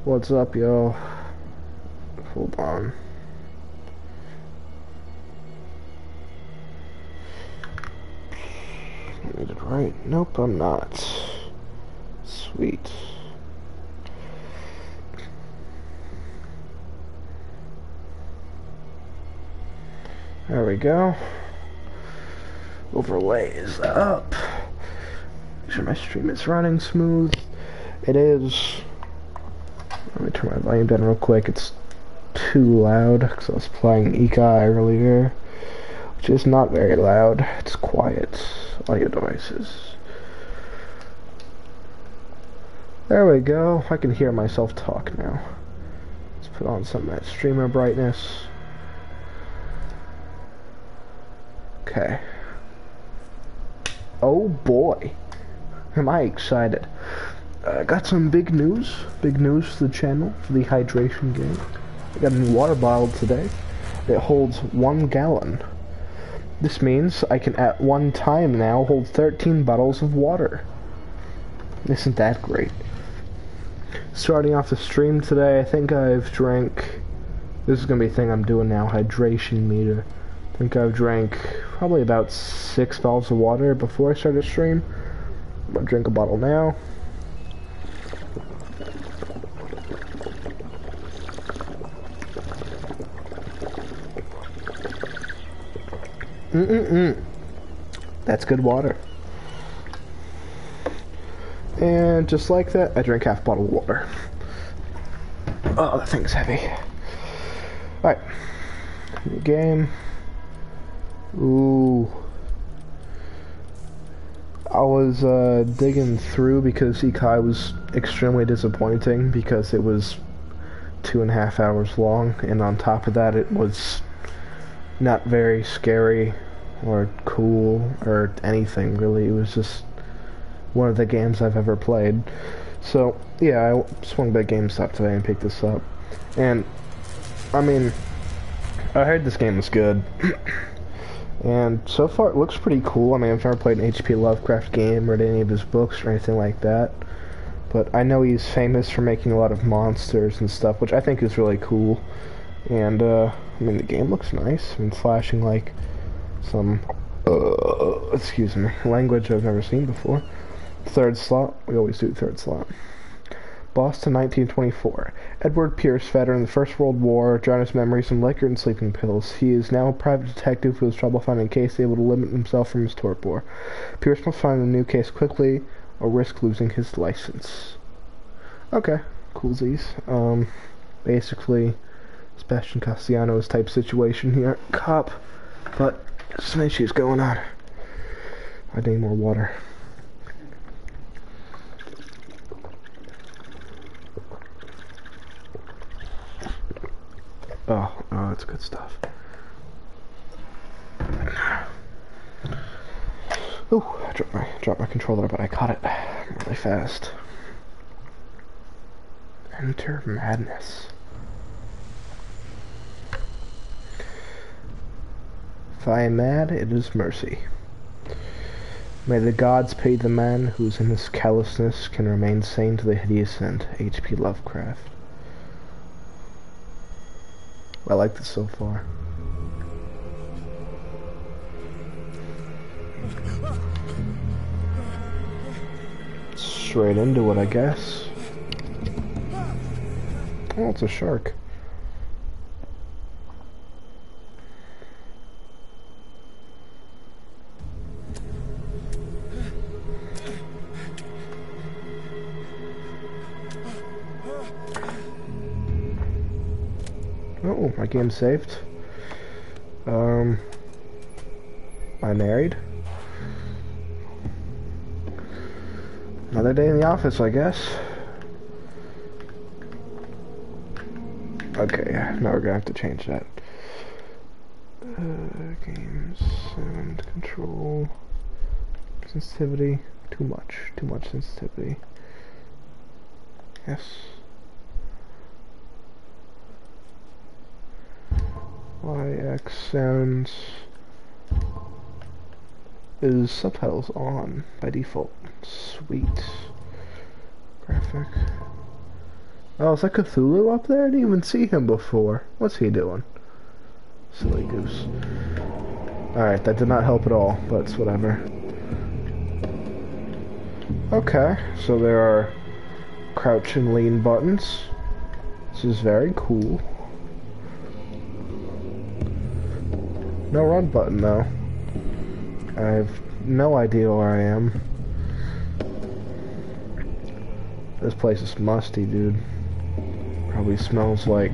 What's up, yo? Hold on. I need it right. Nope, I'm not. Sweet. There we go. Overlay is up. Make sure my stream is running smooth. It is. Let me turn my volume down real quick. It's too loud because I was playing CoC earlier, which is not very loud. It's quiet. Audio devices. There we go. I can hear myself talk now. Let's put on some of that streamer brightness. Okay. Oh boy. Am I excited. I got some big news. Big news for the channel, for the hydration game. I got a new water bottle today. It holds 1 gallon. This means I can at one time now hold 13 bottles of water. Isn't that great? Starting off the stream today, I think I've drank... This is going to be a thing I'm doing now, hydration meter. I think I've drank probably about 6 bottles of water before I started the stream. I'm going to drink a bottle now. That's good water. And just like that, I drank half a bottle of water. Oh, that thing's heavy. Alright. New game. Ooh. I was digging through because CoC was extremely disappointing because it was 2.5 hours long, and on top of that it was not very scary or cool or anything really. It was just one of the games I've ever played. So yeah, I swung by GameStop today and picked this up, and I mean, I heard this game was good. And so far it looks pretty cool. I mean, I've never played an H.P. Lovecraft game, read any of his books or anything like that, but I know he's famous for making a lot of monsters and stuff, which I think is really cool. And I mean, the game looks nice. I mean, flashing like some excuse me, language I've never seen before. Third slot, we always do third slot. Boston, 1924. Edward Pierce, veteran of the First World War, drowned his memories in liquor and sleeping pills. He is now a private detective who has trouble finding a case, able to limit himself from his torpor. Pierce must find a new case quickly, or risk losing his license. Okay, coolsies. Basically, Sebastian Castellanos type situation here. Cop, but some issues going on. I need more water. Oh, that's good stuff. Ooh, I dropped my controller, but I caught it really fast. Enter madness. If I am mad, it is mercy. May the gods pay the man whose in his callousness can remain sane to the hideous end. H.P. Lovecraft. I like this so far. Straight into it, I guess. Oh, it's a shark. Oh, my game's saved. I'm married. Another day in the office, I guess. Okay, now we're gonna have to change that. Games, sound control, sensitivity, too much sensitivity. Yes. YX sounds is subtitles on by default. Sweet. Graphic. Oh, is that Cthulhu up there? I didn't even see him before. What's he doing? Silly goose. Alright, that did not help at all, but it's whatever. Okay, so there are crouch and lean buttons. This is very cool. No run button, though. I have no idea where I am. This place is musty, dude. Probably smells like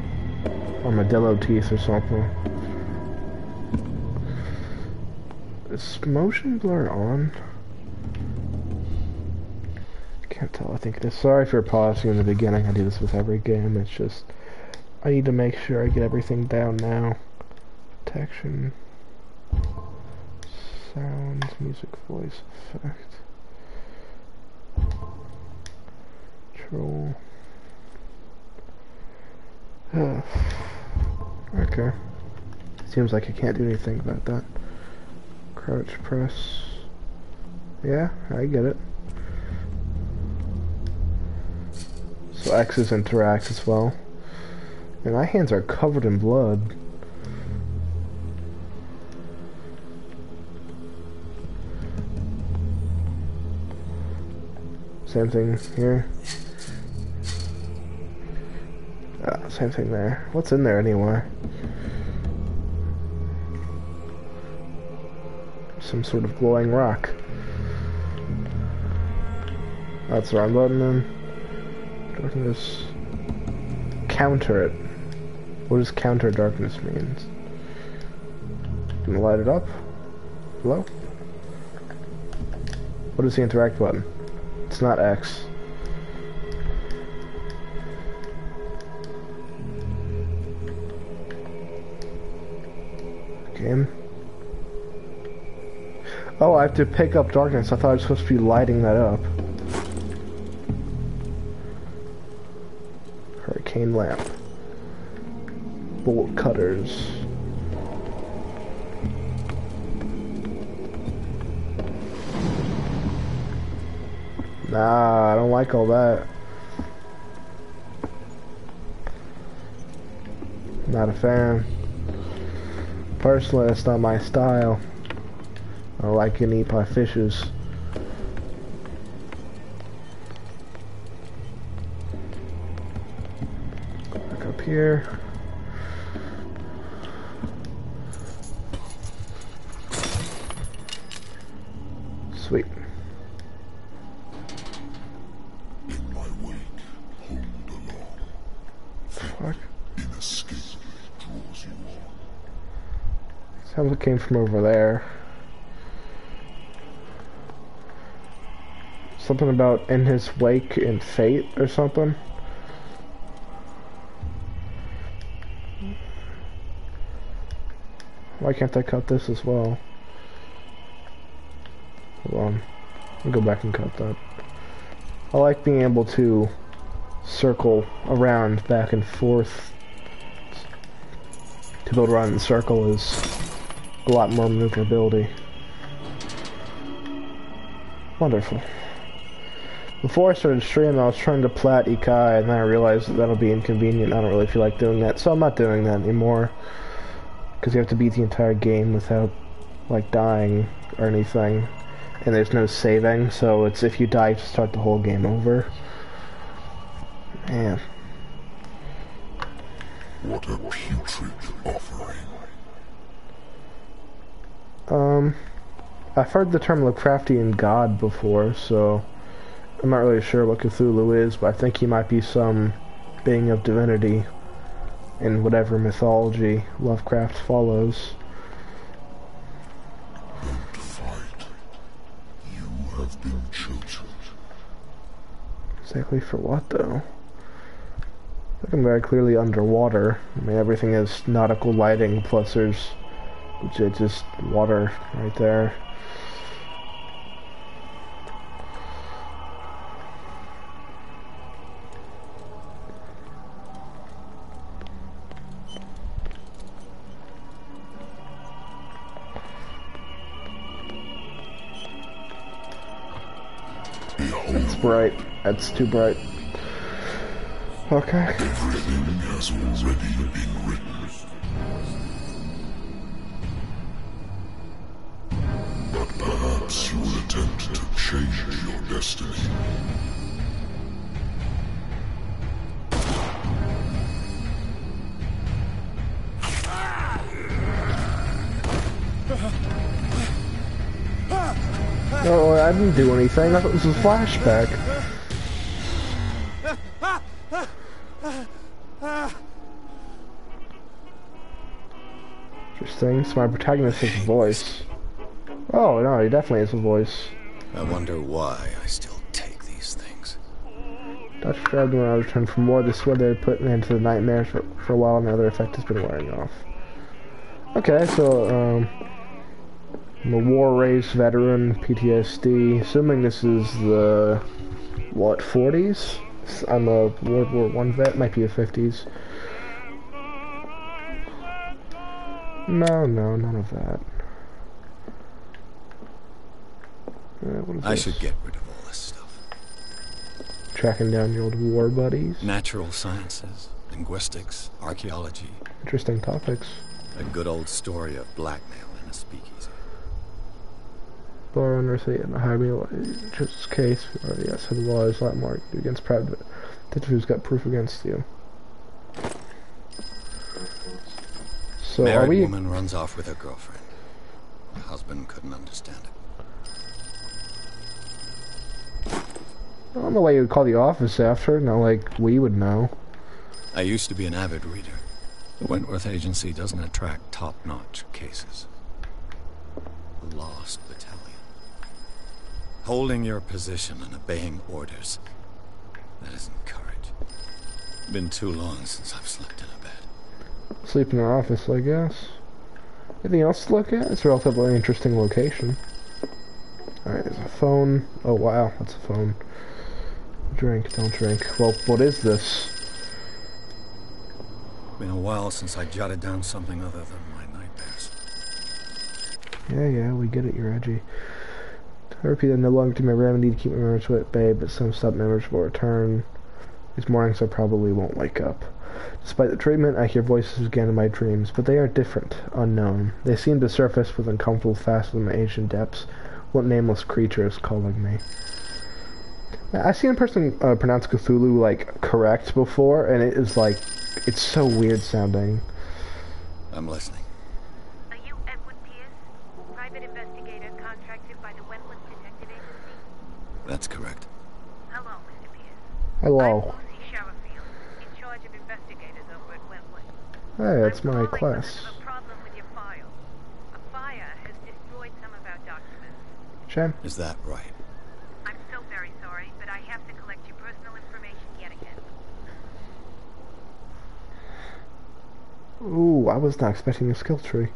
armadillo teeth or something. Is motion blur on? Can't tell, I think it is. Sorry for pausing in the beginning. I do this with every game. It's just, I need to make sure I get everything down now. Detection. Sounds, music, voice, effect. Control. Okay. Seems like I can't do anything about that. Crouch, press. Yeah, I get it. So X's interact as well. And my hands are covered in blood. Same thing here. Same thing there. What's in there anyway? Some sort of glowing rock. That's the wrong button then. Darkness. Counter it. What does counter darkness means? Gonna light it up? Hello? What is the interact button? It's not X. Game. Oh, I have to pick up darkness. I thought I was supposed to be lighting that up. Hurricane lamp. Bolt cutters. Nah, I don't like all that. Not a fan. Personally, that's not my style. I like and eat my fishes. Back up here. Sweet. In my wake, hold along. Fuck. Inescapably draws you on. Sounds like it came from over there. Something about in his wake and fate or something. Why can't I cut this as well? Hold on. I'll go back and cut that. I like being able to circle around back and forth. To build around in a circle is a lot more maneuverability. Wonderful. Before I started streaming, I was trying to plat Ikai, and then I realized that that'll be inconvenient. I don't really feel like doing that, so I'm not doing that anymore. Because you have to beat the entire game without, like, dying or anything. And there's no saving, so it's if you die, you have to start the whole game over. Man. What a putrid offering. I've heard the term Lovecraftian god before, so I'm not really sure what Cthulhu is, but I think he might be some being of divinity in whatever mythology Lovecraft follows. Don't fight. You have been chosen. Exactly for what, though? I think I'm very clearly underwater. I mean, everything is nautical lighting, plus there's legit just water right there. It's bright. That's too bright. Okay. Everything has already been written. But perhaps you will attempt to change your destiny. No, I didn't do anything. I thought this was a flashback. Interesting. So my protagonist has a voice. Oh, no, he definitely has a voice. I wonder why I still take these things. Dr. Crabbe, when I returned from war, this weather put an end to the nightmares for a while, and another effect has been wearing off. Okay, so, I'm a war-raised veteran, PTSD. Assuming this is the, what, 40s? I'm a World War I vet, might be the 50s. No, none of that. I should get rid of all this stuff. Tracking down your old war buddies. Natural sciences, linguistics, archaeology. Interesting topics. A good old story of blackmail in a speakeasy. Bar owners say in a high just case, or yes, the law is a lot more against private detective who's got proof against you. So Married woman runs off with her girlfriend. The husband couldn't understand it. I don't know why you would call the office after, not like we would know. I used to be an avid reader. The Wentworth Agency doesn't attract top-notch cases. The Lost Battalion. Holding your position and obeying orders. That isn't courage. Been too long since I've slept in a bed. Sleep in our office, I guess. Anything else to look at? It's a relatively interesting location. Alright, there's a phone. Oh wow, that's a phone. Drink, don't drink. Well, what is this? Been a while since I jotted down something other than my nightmares. Yeah, we get it, you're edgy. Therapy, I no longer do my remedy to keep my memories at bay, but some stop memories will return. These mornings I probably won't wake up. Despite the treatment, I hear voices again in my dreams, but they are different, unknown. They seem to surface with uncomfortable fast within my ancient depths. What nameless creature is calling me? I've seen a person pronounce Cthulhu, like, correct before, and it is like, it's so weird sounding. I'm listening. Are you Edward Pierce, private investigator contracted by the Wentworth Detective Agency? That's correct. Hello, Mr. Pierce. Hello. I'm Lucy Sherifield, in charge of investigators over at Wentworth. Hey, that's my I'm calling class. because of a problem with your file. A fire has destroyed some of our documents. Jen? Is that right? I'm so very sorry, but I have to collect your personal information yet again. Ooh, I was not expecting a skill tree.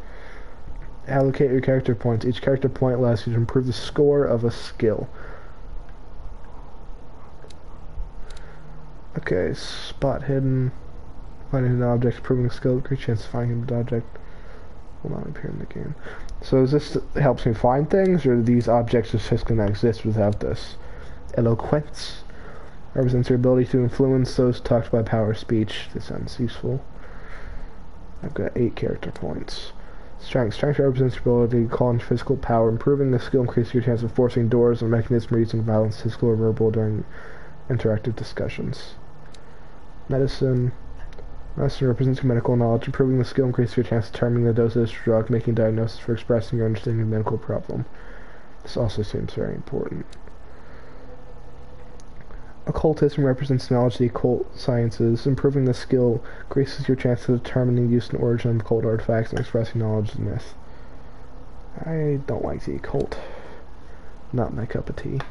Allocate your character points. Each character point allows you to improve the score of a skill. Okay, spot hidden. Finding an object, improving a skill, increase chance of finding an object will not appear in the game. So is this helps me find things, or do these objects just gonna exist without this? Eloquence represents your ability to influence those talked by power of speech. This sounds useful. I've got 8 character points. Strength. Strength represents your ability to call in physical power. Improving the skill increases your chance of forcing doors or mechanism or using violence, physical or verbal, during interactive discussions. Medicine. Medicine represents your medical knowledge. Improving the skill increases your chance of determining the dosage of drug, making diagnosis for expressing your understanding of medical problem. This also seems very important. Occultism represents knowledge of the occult sciences. Improving the skill increases your chance of determining the use and origin of occult artifacts and expressing knowledge of myth. I don't like the occult. Not my cup of tea.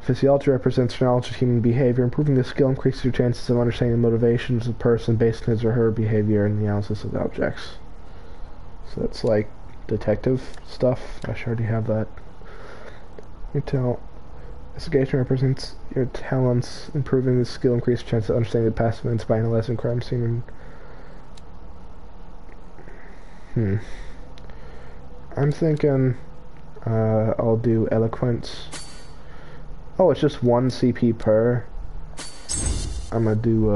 Physiology represents knowledge of human behavior. Improving the skill increases your chances of understanding the motivations of a person based on his or her behavior and the analysis of objects. So that's like detective stuff. I should already have that. Investigation represents your talents. Improving the skill increases your chance of understanding the past events by analyzing crime scene. I'm thinking I'll do eloquence. Oh, it's just 1 CP per. I'm gonna do,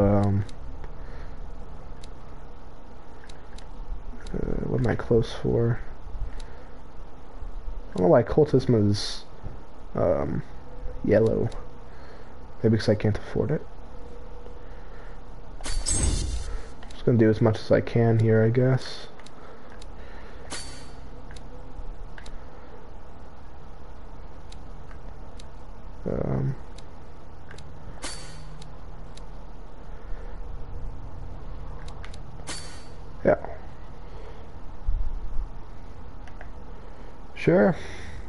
what am I close for? I don't know why cultism is, yellow. Maybe because I can't afford it. Just gonna do as much as I can here, I guess. Yeah. Sure.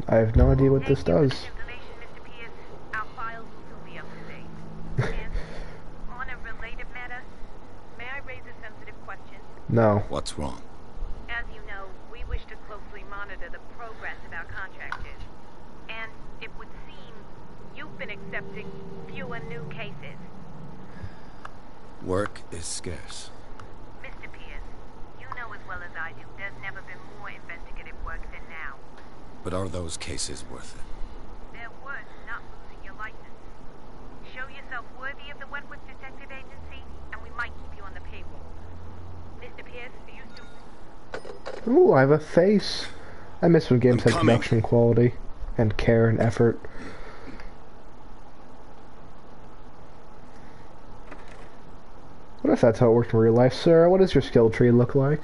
I have no idea what this does. Information, Mr. Pierce. Our files will soon be up to date. And on a related matter, may I raise a sensitive question? No. What's wrong? As you know, we wish to closely monitor the progress of our contractors. And it would seem you've been accepting fewer new cases. Work is scarce. Mr. Pierce, you know as well as I do there's never been more investigative work than now. But are those cases worth it? They're worth not losing your license. Show yourself worthy of the Wentworth Detective Agency, and we might keep you on the payroll. Mr. Pierce, you still... Ooh, I have a face. I miss when games I'm had coming. production quality and care and effort. What if that's how it worked in real life, sir? What does your skill tree look like?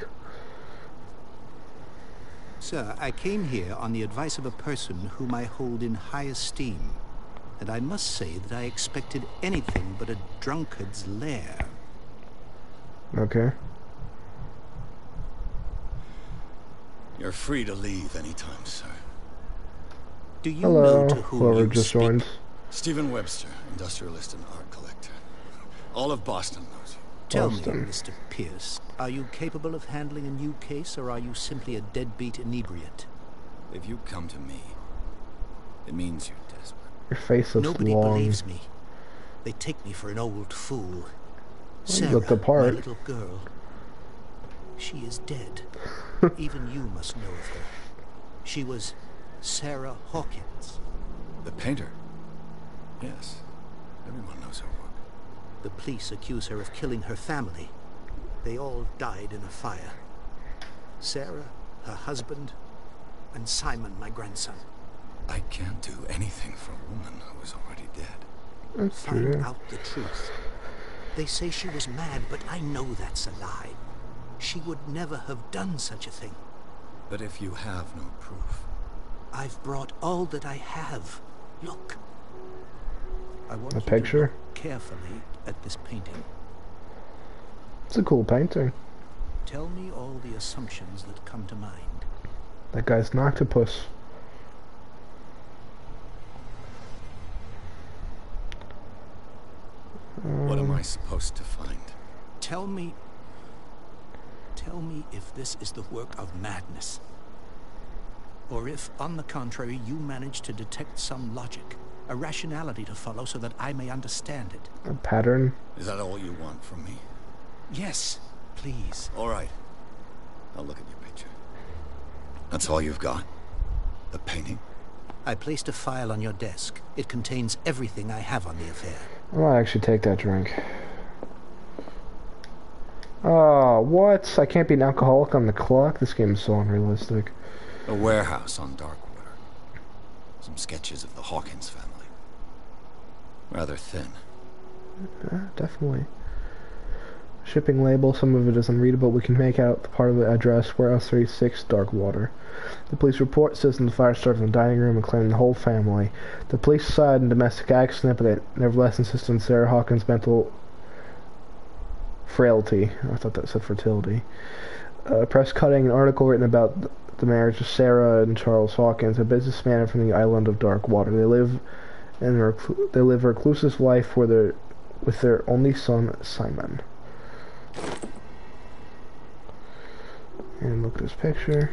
Sir, I came here on the advice of a person whom I hold in high esteem, and I must say that I expected anything but a drunkard's lair. Okay. You're free to leave anytime, sir. Do you Hello, know to whom whoever you just speak? joined. Stephen Webster, industrialist and art collector. All of Boston knows you. Tell Boston. me, Mr. Pierce, are you capable of handling a new case, or are you simply a deadbeat inebriate? If you come to me, it means you're desperate. Your face looks Nobody long. believes me. They take me for an old fool. you look the Sarah, part. my little girl, she is dead. Even you must know of her. She was Sarah Hawkins. The painter? Yes. Everyone knows her work. The police accuse her of killing her family. They all died in a fire. Sarah, her husband, and Simon, my grandson. I can't do anything for a woman who is already dead. That's Find true. out the truth. They say she was mad, but I know that's a lie. She would never have done such a thing. But if you have no proof, I've brought all that I have. Look. I want A you picture? to look carefully at this painting. It's a cool painting. Tell me all the assumptions that come to mind. That guy's an octopus. what am I supposed to find? Tell me if this is the work of madness. Or if, on the contrary, you manage to detect some logic, a rationality to follow so that I may understand it. A pattern. Is that all you want from me? Yes, please. All right. I'll look at your picture. That's all you've got? The painting? I placed a file on your desk. It contains everything I have on the affair. I might actually take that drink. Oh, what? I can't be an alcoholic on the clock? This game is so unrealistic. A warehouse on Darkwater. Some sketches of the Hawkins family. Rather thin. Yeah, definitely. Shipping label, some of it is unreadable. We can make out the part of the address, Warehouse 36, Darkwater. The police report says the fire started in the dining room and claimed the whole family. The police side in domestic accident, but they nevertheless insist on Sarah Hawkins' mental frailty. I thought that said fertility. Press cutting, an article written about the marriage of Sarah and Charles Hawkins, a businessman from the island of Darkwater. They live a reclusive life with their only son, Simon. And look at this picture.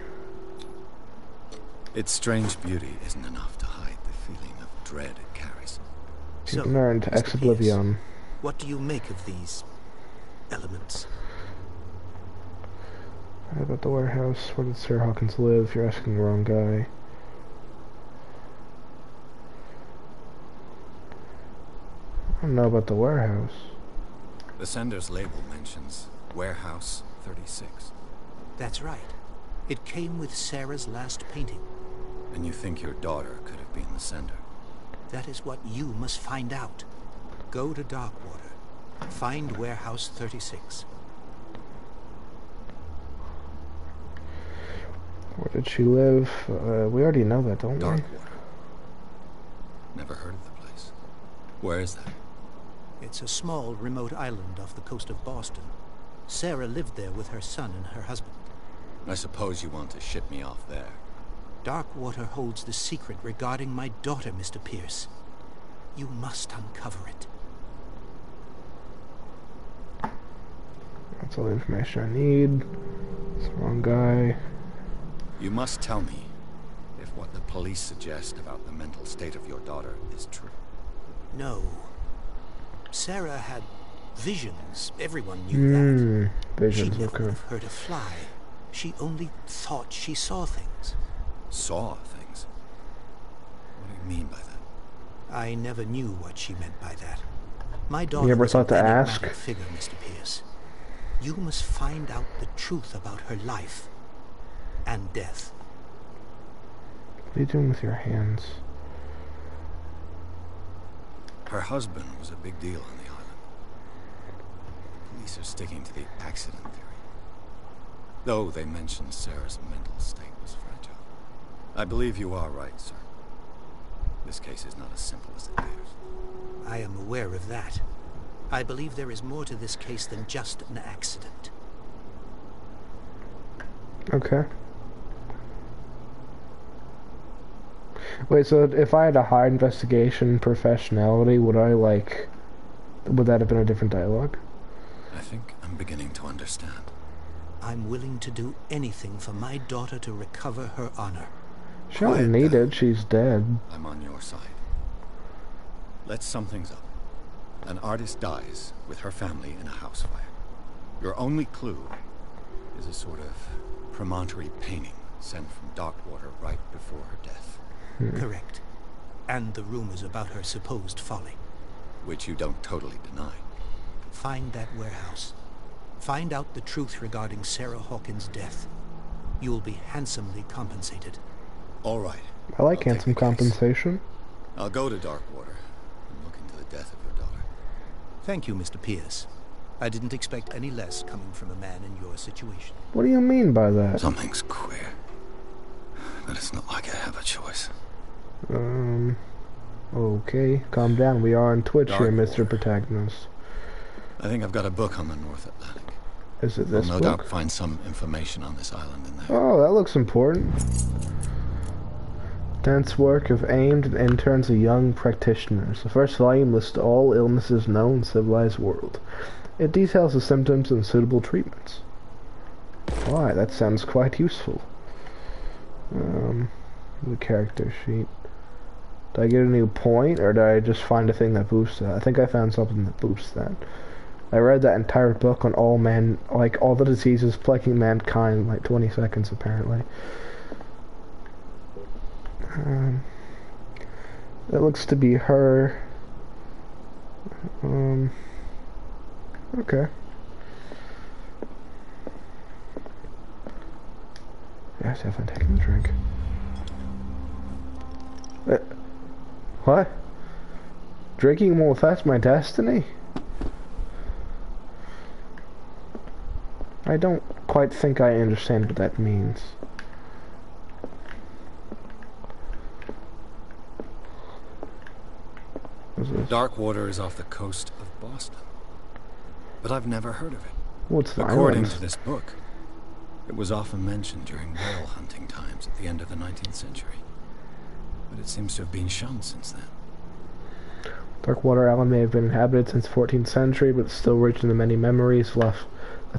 Its strange beauty isn't enough to hide the feeling of dread it carries. You can learn to Mr. Ex Oblivion. Pierce, what do you make of these elements? How about the warehouse? Where did Sarah Hawkins live? You're asking the wrong guy. I don't know about the warehouse. The sender's label mentions Warehouse 36. That's right. It came with Sarah's last painting. And you think your daughter could have been the sender? That is what you must find out. Go to Darkwater. Find Warehouse 36. Where did she live? We already know that, don't we? Darkwater. Never heard of the place. Where is that? It's a small, remote island off the coast of Boston. Sarah lived there with her son and her husband. I suppose you want to ship me off there. Darkwater holds the secret regarding my daughter, Mr. Pierce. You must uncover it. That's all the information I need. It's the wrong guy. You must tell me if what the police suggest about the mental state of your daughter is true. No. Sarah had visions. Everyone knew that. Visions, She never okay. would have hurt a fly. She only thought she saw things. Saw things? What do you mean by that? I never knew what she meant by that. My daughter ever was thought to an ask? enigmatic figure, Mr. Pierce. You must find out the truth about her life and death. What are you doing with your hands? Her husband was a big deal on the island. The police are sticking to the accident theory. Though they mentioned Sarah's mental state was fragile. I believe you are right, sir. This case is not as simple as it appears. I am aware of that. I believe there is more to this case than just an accident. Okay. Wait, so if I had a high investigation professionality, would that have been a different dialogue? I think I'm beginning to understand. I'm willing to do anything for my daughter to recover her honor. She don't need it, she's dead. I'm on your side. Let's sum things up. An artist dies with her family in a house fire. Your only clue is a sort of promontory painting sent from Darkwater right before her death. Correct. And the rumors about her supposed folly. Which you don't totally deny. Find that warehouse. Find out the truth regarding Sarah Hawkins' death. You will be handsomely compensated. All right. I like I'll take handsome the case. compensation. I'll go to Darkwater and look into the death of your daughter. Thank you, Mr. Pierce. I didn't expect any less coming from a man in your situation. What do you mean by that? Something's queer. But it's not like I have a choice. Okay, calm down. We are on Twitch here, Darkwater. Mr. Protagonist. I think I've got a book on the North Atlantic. Is it We'll this no book? doubt find some information on this island in there. Oh, that looks important. Dense work of aimed and interns of young practitioners. The first volume lists all illnesses known in the civilized world. It details the symptoms and suitable treatments. Why, that sounds quite useful. The character sheet. Did I get a new point, or did I just find a thing that boosts that? I think I found something that boosts that. I read that entire book on all the diseases plaguing mankind in like 20 seconds, apparently. It looks to be her. Okay. Yes, if I'm taking a drink. What? Drinking will affect my destiny? I don't quite think I understand what that means. What's this? Darkwater is off the coast of Boston. But I've never heard of it. What's the According island? to this book, it was often mentioned during whale hunting times at the end of the 19th century. But it seems to have been shunned since then. Darkwater Island may have been inhabited since the 14th century, but it's still rich in the many memories left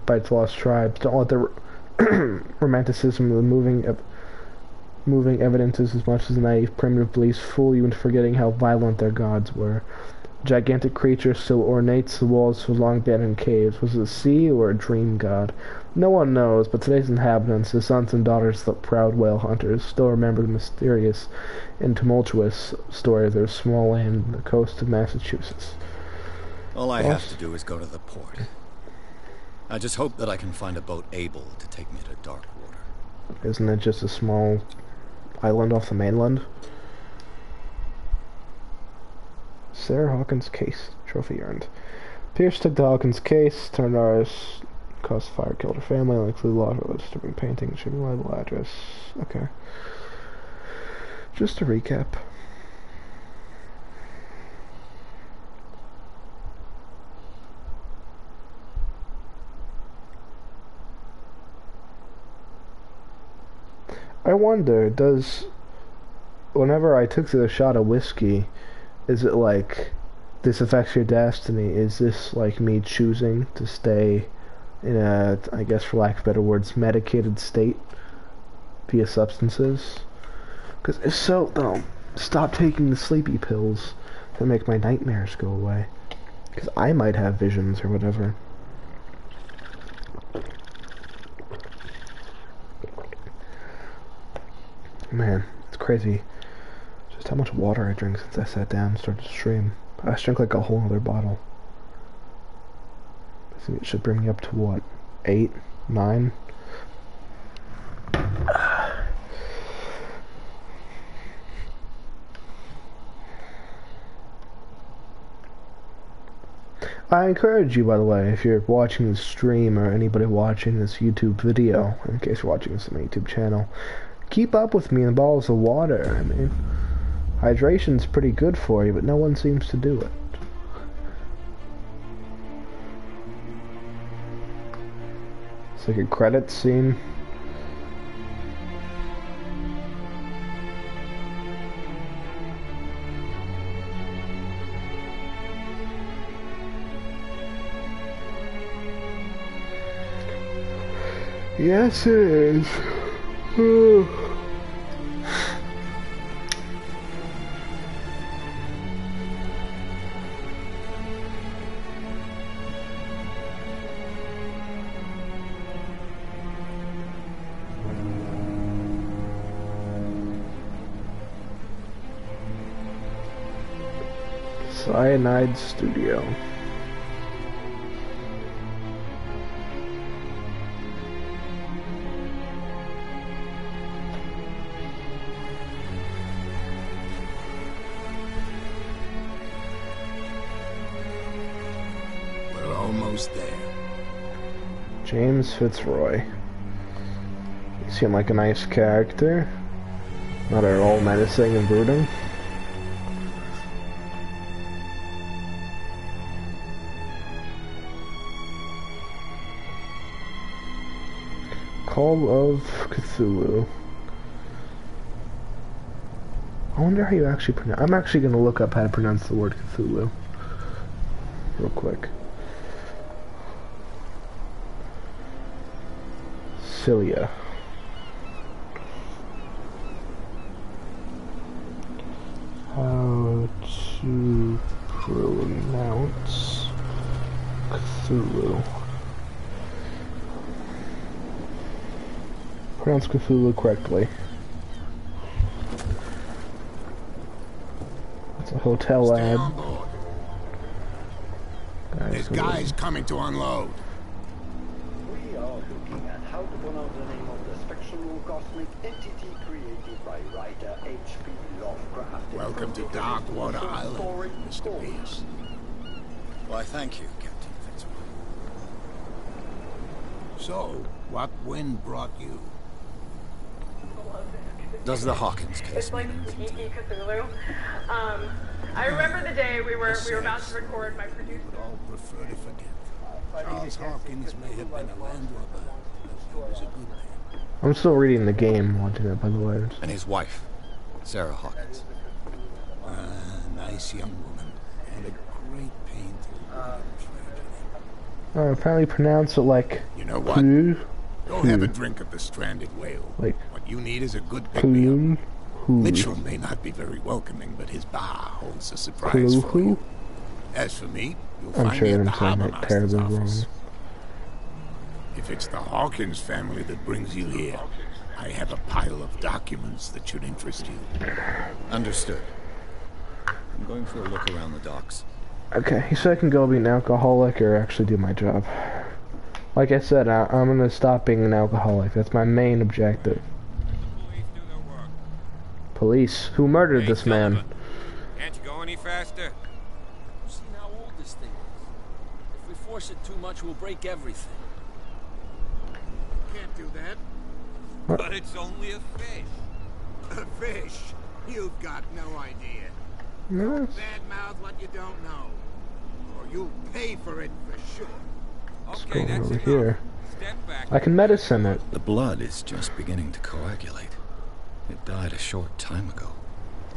by its lost tribes. Don't let the romanticism of the moving evidences as much as naive primitive beliefs fool you into forgetting how violent their gods were. A gigantic creature still ornates the walls of long-abandoned caves. Was it a sea or a dream god? No one knows, but today's inhabitants, the sons and daughters of the proud whale hunters, still remember the mysterious and tumultuous story of their small land on the coast of Massachusetts. All I have to do is go to the port. I just hope that I can find a boat able to take me to dark water. Isn't it just a small island off the mainland? Sarah Hawkins case. Trophy earned. Pierce took the Hawkins case, turned ours, caused fire, killed her family, likely lost her disturbing painting, shipping label address. Okay. Just a recap. I wonder, whenever I took the shot of whiskey, is it like, this affects your destiny? Is this like me choosing to stay in a, I guess for lack of better words, medicated state via substances? Because if so, though, stop taking the sleepy pills that make my nightmares go away. Because I might have visions or whatever. Man, it's crazy just how much water I drink since I sat down and started to stream. I just drank like a whole other bottle. I think it should bring me up to what? 8? 9? I encourage you, by the way, if you're watching this stream or anybody watching this YouTube video, in case you're watching this on my YouTube channel, keep up with me in bottles of water. I mean, hydration's pretty good for you, but no one seems to do it. It's like a credit scene. Yes, it is. Cyanide Studio. We're almost there. James Fitzroy. You seem like a nice character. Not at all menacing and brooding. Call of Cthulhu. I wonder how you actually pronounce. I'm actually going to look up how to pronounce the word Cthulhu real quick. Cilia. How to pronounce Cthulhu. Pronounce Cthulhu correctly. That's a hotel Stay ad. on board. There's guys coming to unload. We are looking at how to pronounce the name of this fictional cosmic entity created by writer H.P. Lovecraft. Welcome to Darkwater Island, Mr. Pierce. Why, thank you, Captain Fitzroy. So, what wind brought you? Does the Hawkins case It's like mean anything to geeky you? Cthulhu. I remember the day we were about to record my producer. All prefer to forget. Charles Hawkins may have been a landlubber, but he was a good man. I'm still reading the game, watching it, by the way. And his wife, Sarah Hawkins. Nice young woman, and a great pain to Apparently pronounce it like You know what? Clu. Go have a drink at the Stranded Whale. Like What you need is a good pick-me-up. Clu. Mitchell may not be very welcoming, but his bar holds a surprise for you. As for me, you'll I'm find sure me at I'm the saying Harbor that Master's terribly wrong. office. If it's the Hawkins family that brings you here, I have a pile of documents that should interest you. Understood. I'm going for a look around the docks. Okay, he said I can go be an alcoholic or actually do my job. Like I said, I'm gonna stop being an alcoholic. That's my main objective. Police do their work. Police? Who murdered Hey, this man? Sullivan, can't you go any faster? You've seen how old this thing is. If we force it too much, we'll break everything. Can't do that. But it's only a fish. A fish? You've got no idea. No, Badmouth what you don't know. Or you'll pay for it for sure. Let's Okay, go that's over enough. here. Step back. I can medicine it. The blood is just beginning to coagulate. It died a short time ago.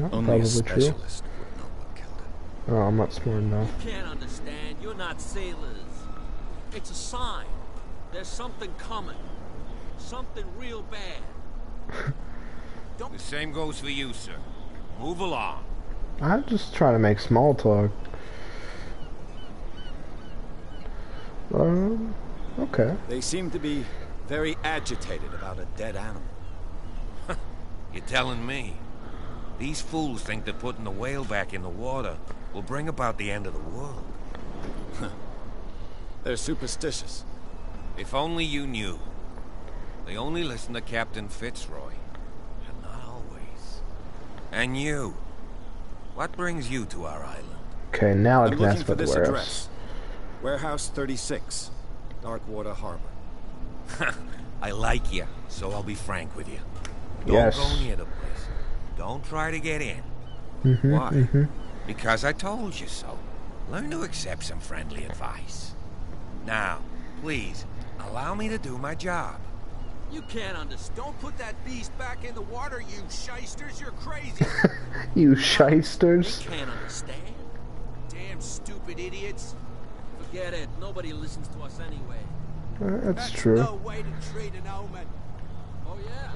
Oh, Only probably a true. specialist would know what killed it. Oh, I'm not smart enough. You can't understand. You're not sailors. It's a sign. There's something coming. Something real bad. The same goes for you, sir. Move along. I'm just trying to make small talk. Okay. They seem to be very agitated about a dead animal. You're telling me? These fools think that putting the whale back in the water will bring about the end of the world. They're superstitious. If only you knew. They only listen to Captain Fitzroy. And not always. And you. What brings you to our island? Okay, now I I'm can looking ask for about the this warehouse. address. Warehouse 36, Darkwater Harbor. I like you, so I'll be frank with you. Don't Yes. go near the place. Don't try to get in. Why? Because I told you so. Learn to accept some friendly advice. Now, please, allow me to do my job. You can't understand. Don't put that beast back in the water, you shysters. You're crazy. You They shysters. can't understand. Damn stupid idiots. Forget it. Nobody listens to us anyway. That's true. No way to treat an omen. Oh, yeah?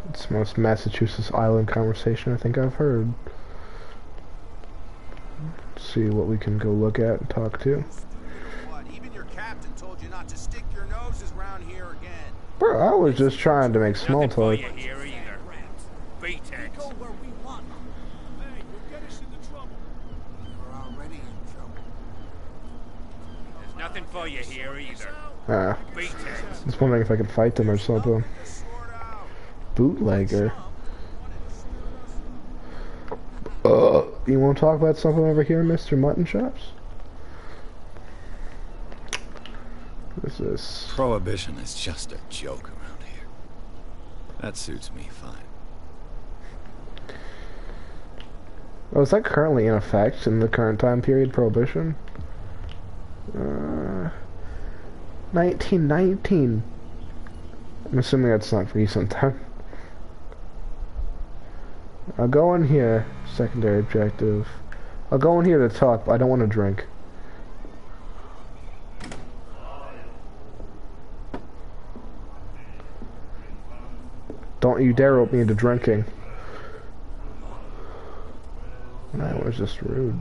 It's the most Massachusetts island conversation I think I've heard. Let's see what we can go look at and talk to. What? Even your captain told you not to stick your noses around here again. Bro, I was just trying to make small Nothing for talk. you here either. Beatex. Go where we want. Hey, you'll get us into trouble. You're already in trouble. There's nothing for you here either. Beatex. Just wondering if I could fight them or something. Sort out. Bootlegger. You want to talk about something over here, Mr. Mutton Chops? What is this? Prohibition is just a joke around here. That suits me fine. Oh, is that currently in effect in the current time period, Prohibition? 1919. I'm assuming that's not recent then. I'll go in here, secondary objective. I'll go in here to talk, but I don't want to drink. Don't you dare rope me into drinking. That was just rude.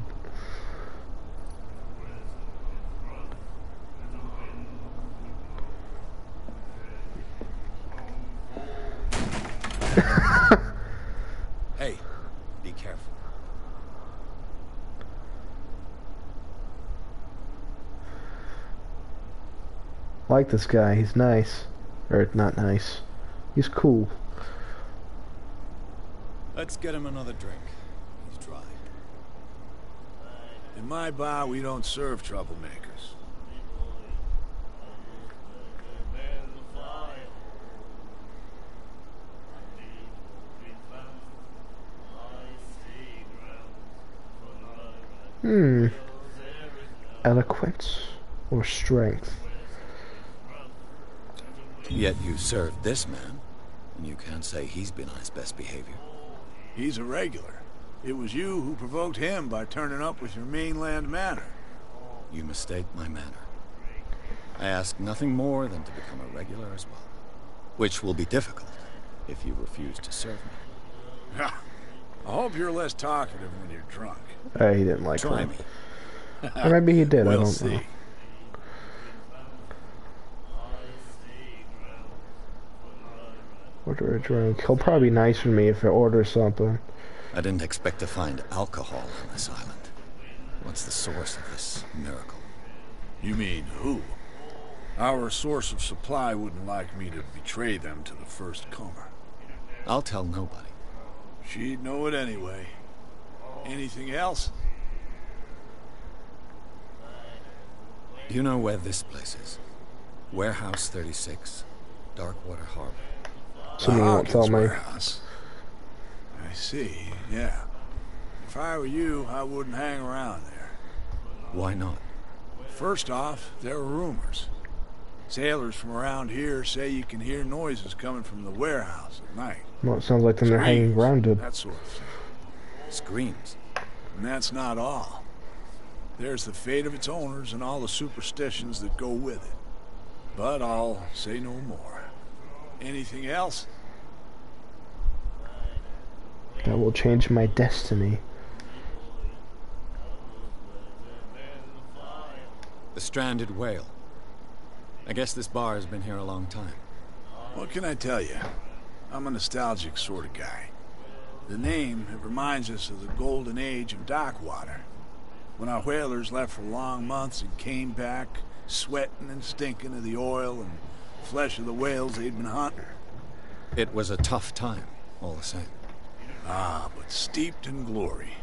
Hey, be careful. I like this guy, he's nice. Or, not nice. He's cool. Let's get him another drink. He's dry. In my bar, we don't serve troublemakers. Eloquence or strength? Yet you served this man, and you can't say he's been on his best behavior. He's a regular. It was you who provoked him by turning up with your mainland manner. You mistake my manner. I ask nothing more than to become a regular as well. Which will be difficult if you refuse to serve me. I hope you're less talkative when you're drunk. He didn't like Try me. me. Or maybe he did, I We'll don't see. know. Order a drink. He'll probably be nicer to me if I order something. I didn't expect to find alcohol on this island. What's the source of this miracle? You mean who? Our source of supply wouldn't like me to betray them to the first comer. I'll tell nobody. She'd know it anyway. Anything else? Do you know where this place is? Warehouse 36, Darkwater Harbor. Something you won't tell me. Warehouse. I see, yeah. If I were you, I wouldn't hang around there. Why not? First off, there are rumors. Sailors from around here say you can hear noises coming from the warehouse at night. Well, it sounds like then they're hanging around it. That sort of thing. Screams. And that's not all. There's the fate of its owners and all the superstitions that go with it. But I'll say no more. Anything else? That will change my destiny. The stranded whale. I guess this bar has been here a long time. What can I tell you? I'm a nostalgic sort of guy. The name, it reminds us of the golden age of Darkwater. When our whalers left for long months and came back, sweating and stinking of the oil and flesh of the whales they'd been hunting. It was a tough time, all the same. Ah, but steeped in glory.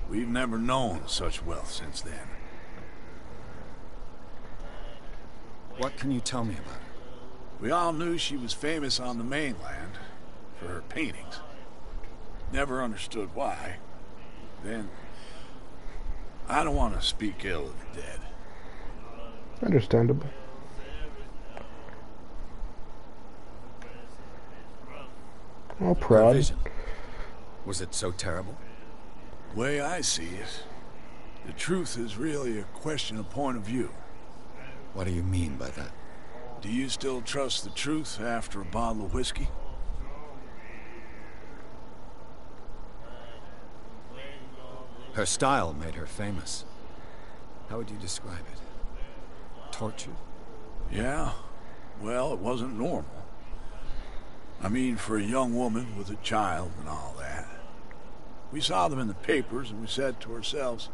We've never known such wealth since then. What can you tell me about her? We all knew she was famous on the mainland for her paintings. Never understood why. Then, I don't want to speak ill of the dead. Understandable. Well, Her proud. vision. Was it so terrible? The way I see it, the truth is really a question of point of view. What do you mean by that? Do you still trust the truth after a bottle of whiskey? Her style made her famous. How would you describe it? Tortured? Yeah. Well, it wasn't normal. I mean, for a young woman with a child and all that. We saw them in the papers and we said to ourselves,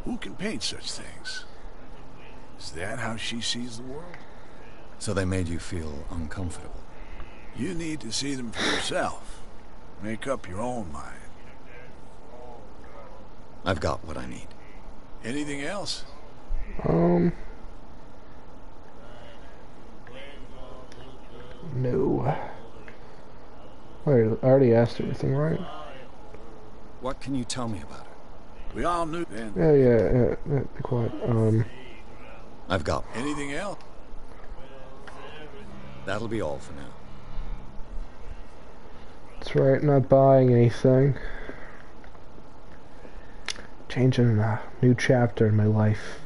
who can paint such things? Is that how she sees the world? So they made you feel uncomfortable? You need to see them for yourself. Make up your own mind. I've got what I need. Anything else? No. Wait, I already asked everything, right? What can you tell me about her? We all knew then. Yeah, be quiet. I've got one. Anything else? That'll be all for now. That's right, not buying anything. Changing a new chapter in my life.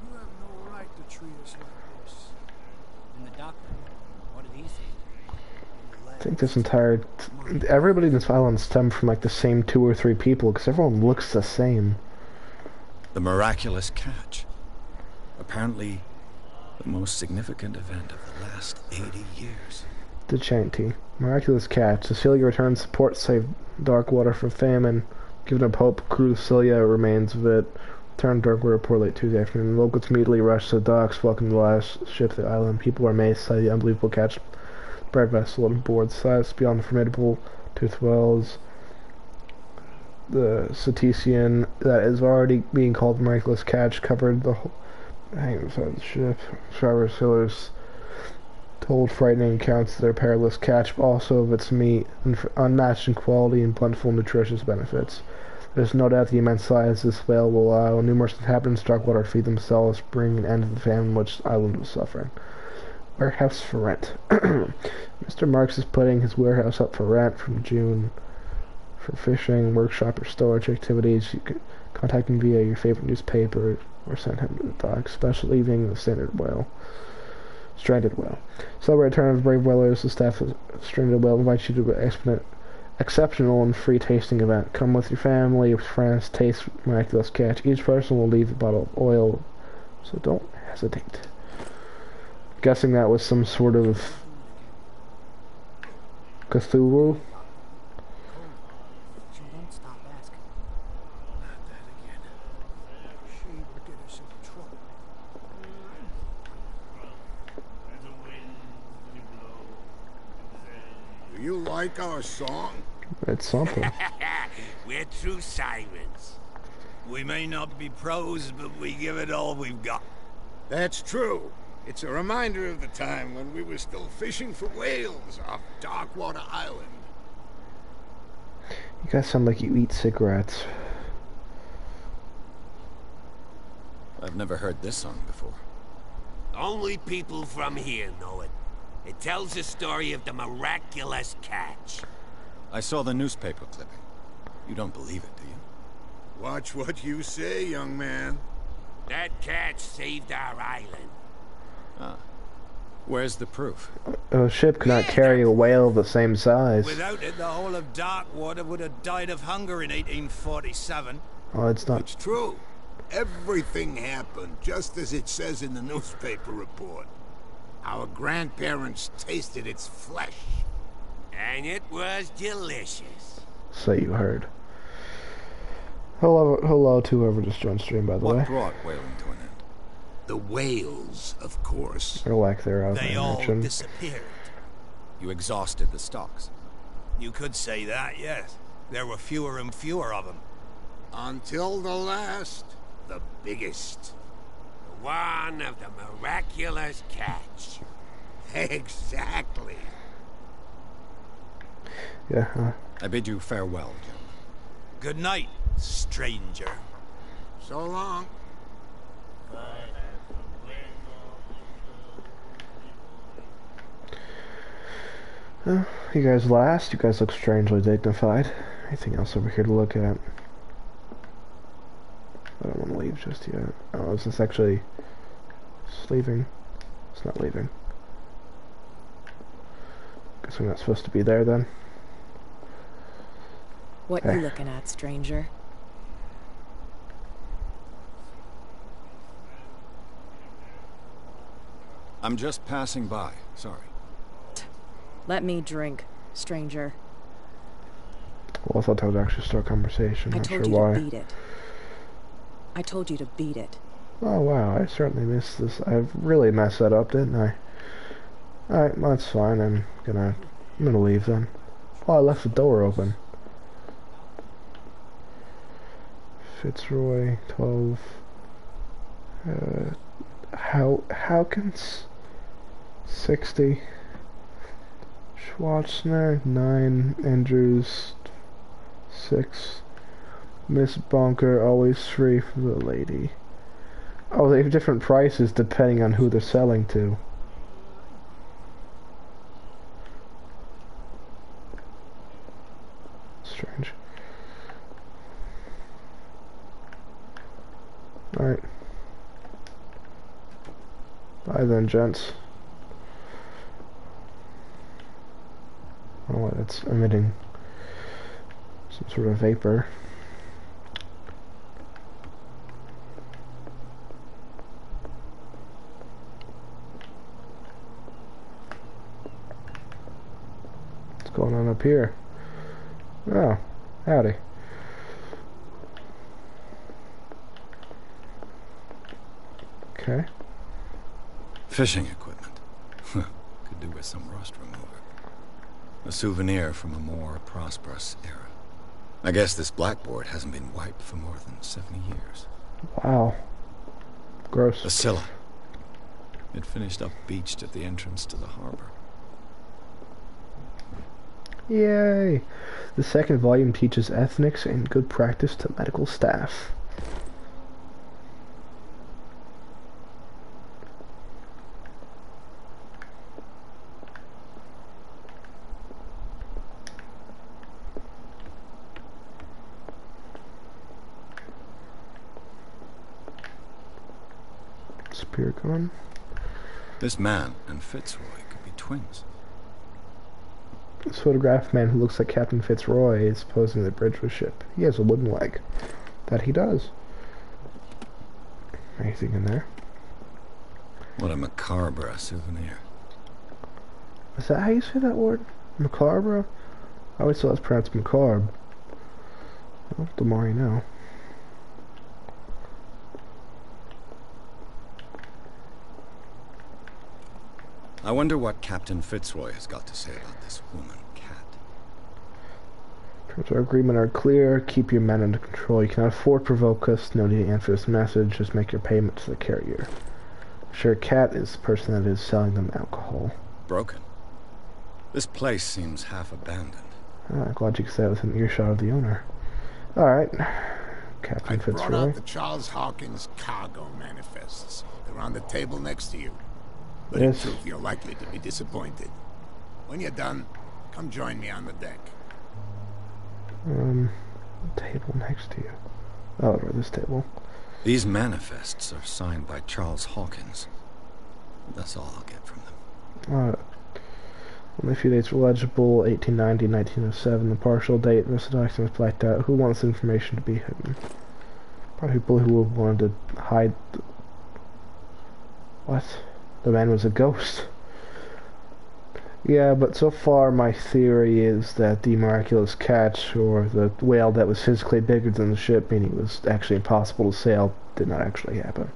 You have no right to treat us like this. And the doctor, what did he say? I think this entire... everybody in this island stemmed from like the same 2 or 3 people, because everyone looks the same. The miraculous catch. Apparently, the most significant event of the last 80 years. The Chanty. Miraculous catch. Cecilia returns support, save Darkwater from famine. Given up hope, crew Celia remains of it. Returned Darkwater report late Tuesday afternoon. Locals immediately rush to the docks, welcome the last ship to the island. People are amazed by the unbelievable catch. Bread vessel on board size beyond the formidable tooth wells. The cetacean that is already being called the miraculous catch covered the whole hanging beside the ship. Survivor sailors told frightening accounts of their perilous catch, but also of its meat, unmatched in quality and plentiful nutritious benefits. There's no doubt the immense size of this whale will allow numerous inhabitants of Darkwater to feed themselves, bring an end to the famine which the island was suffering. Warehouse for rent. Mr. Marks is putting his warehouse up for rent from June for fishing, workshop, or storage activities. You can contact him via your favorite newspaper or send him to the dock, especially leaving the stranded whale. Celebrate return of the brave whalers. The staff of Stranded Whale invites you to an exceptional and free tasting event. Come with your family or friends, taste miraculous catch. Each person will leave a bottle of oil, so don't hesitate. Guessing that was some sort of Cthulhu. She won't stop asking. like our song? It's something. We're true sirens. We may not be pros, but we give it all we've got. That's true. It's a reminder of the time when we were still fishing for whales off Darkwater Island. You guys sound like you eat cigarettes. I've never heard this song before. Only people from here know it. It tells the story of the miraculous catch. I saw the newspaper clipping. You don't believe it, do you? Watch what you say, young man. That catch saved our island. Ah. Where's the proof? A ship cannot carry a whale of the same size. Without it, the whole of Darkwater would have died of hunger in 1847. Oh, it's not. It's true. Everything happened just as it says in the newspaper report. Our grandparents tasted its flesh. And it was delicious. So you heard. Hello to whoever just joined stream, by the way. What brought whaling to an end? The whales, of course. Or lack thereof, They I all imagine. disappeared. You exhausted the stocks. You could say that, yes. There were fewer and fewer of them. Until the last, the biggest. The one of the miraculous catch. Exactly. Yeah, I bid you farewell, gentlemen. Good night, stranger. So long. You guys last. You guys look strangely dignified. Anything else over here to look at? I don't want to leave just yet. Oh, is this actually... It's leaving? It's not leaving. Guess I'm not supposed to be there then. What you looking at, stranger? I'm just passing by. Sorry. Let me drink, stranger. Well, I thought that would actually start a conversation. I Not told sure you why. to beat it. I told you to beat it. Oh wow, I certainly missed this. I really messed that up, didn't I? Alright, well, that's fine. I'm gonna leave then. Oh, I left the door open. Fitzroy, 12. Hawkins, 60. Schwarzner, 9. Andrews, 6. Miss Bonker, always free for the lady. Oh, they have different prices depending on who they're selling to. Strange. Alright. Bye then, gents. Oh, it's emitting some sort of vapor. What's going on up here? Oh, howdy. Okay. Fishing equipment. Could do with some rust remover. A souvenir from a more prosperous era. I guess this blackboard hasn't been wiped for more than 70 years. Wow. Gross. A Scylla. It finished up beached at the entrance to the harbor. Yay! The second volume teaches ethics and good practice to medical staff. Spear gun. This man and Fitzroy could be twins. This photographed man who looks like Captain Fitzroy is posing the bridge with ship. He has a wooden leg. That he does. Anything in there? What a macabre souvenir. Is that how you say that word? Macabre? I always thought it's pronounced macabre. Well, the more you know. I wonder what Captain Fitzroy has got to say about this woman, Cat. Terms of our agreement are clear. Keep your men under control. You cannot afford to provoke us. No need to answer this message. Just make your payment to the carrier. Sure, Cat is the person that is selling them alcohol. Broken. This place seems half abandoned. Glad you could say that with an earshot of the owner. Alright. Captain I brought Fitzroy. out the Charles Hawkins cargo manifests. They're on the table next to you. But Yes. in truth, you're likely to be disappointed. When you're done, come join me on the deck. Table next to you. Oh, right, this table. These manifests are signed by Charles Hawkins. That's all I'll get from them. Only a few dates were legible. 1890, 1907, the partial date. The rest of the documents blacked out. Who wants information to be hidden? Probably people who wanted to hide. What? The man was a ghost. Yeah, but so far my theory is that the miraculous catch, or the whale that was physically bigger than the ship, meaning it was actually impossible to sail, did not actually happen.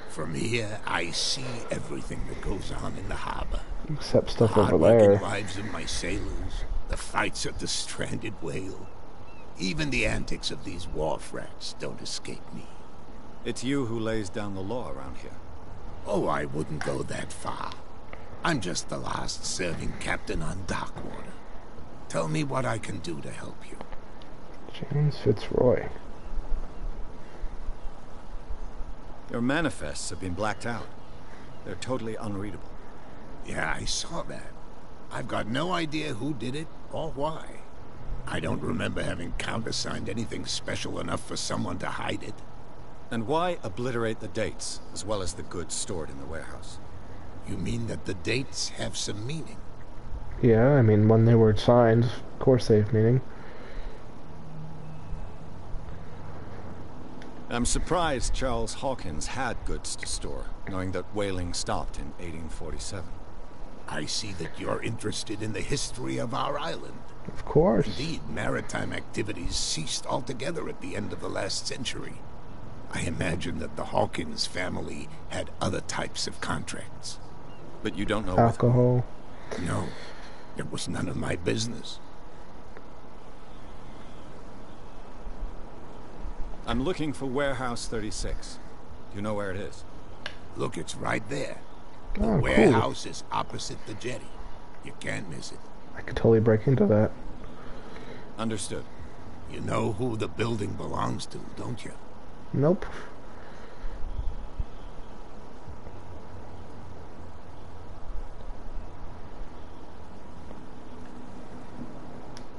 From here, I see everything that goes on in the harbor. Except stuff The over hard-working there. lives of my sailors, the fights of the stranded whale. Even the antics of these wharf rats don't escape me. It's you who lays down the law around here. Oh, I wouldn't go that far. I'm just the last serving captain on Darkwater. Tell me what I can do to help you. James Fitzroy. Your manifests have been blacked out. They're totally unreadable. Yeah, I saw that. I've got no idea who did it or why. I don't remember having countersigned anything special enough for someone to hide it. And why obliterate the dates, as well as the goods stored in the warehouse? You mean that the dates have some meaning? Yeah, I mean, when they were signed, of course they have meaning. I'm surprised Charles Hawkins had goods to store, knowing that whaling stopped in 1847. I see that you're interested in the history of our island. Of course. Indeed, maritime activities ceased altogether at the end of the last century. I imagine that the Hawkins family had other types of contracts. But you don't know Alcohol. No, it was none of my business. I'm looking for Warehouse 36. Do you know where it is? Look, it's right there. The Oh, warehouse is opposite the jetty. You can't miss it. I could totally break into that. Understood. You know who the building belongs to, don't you? Nope.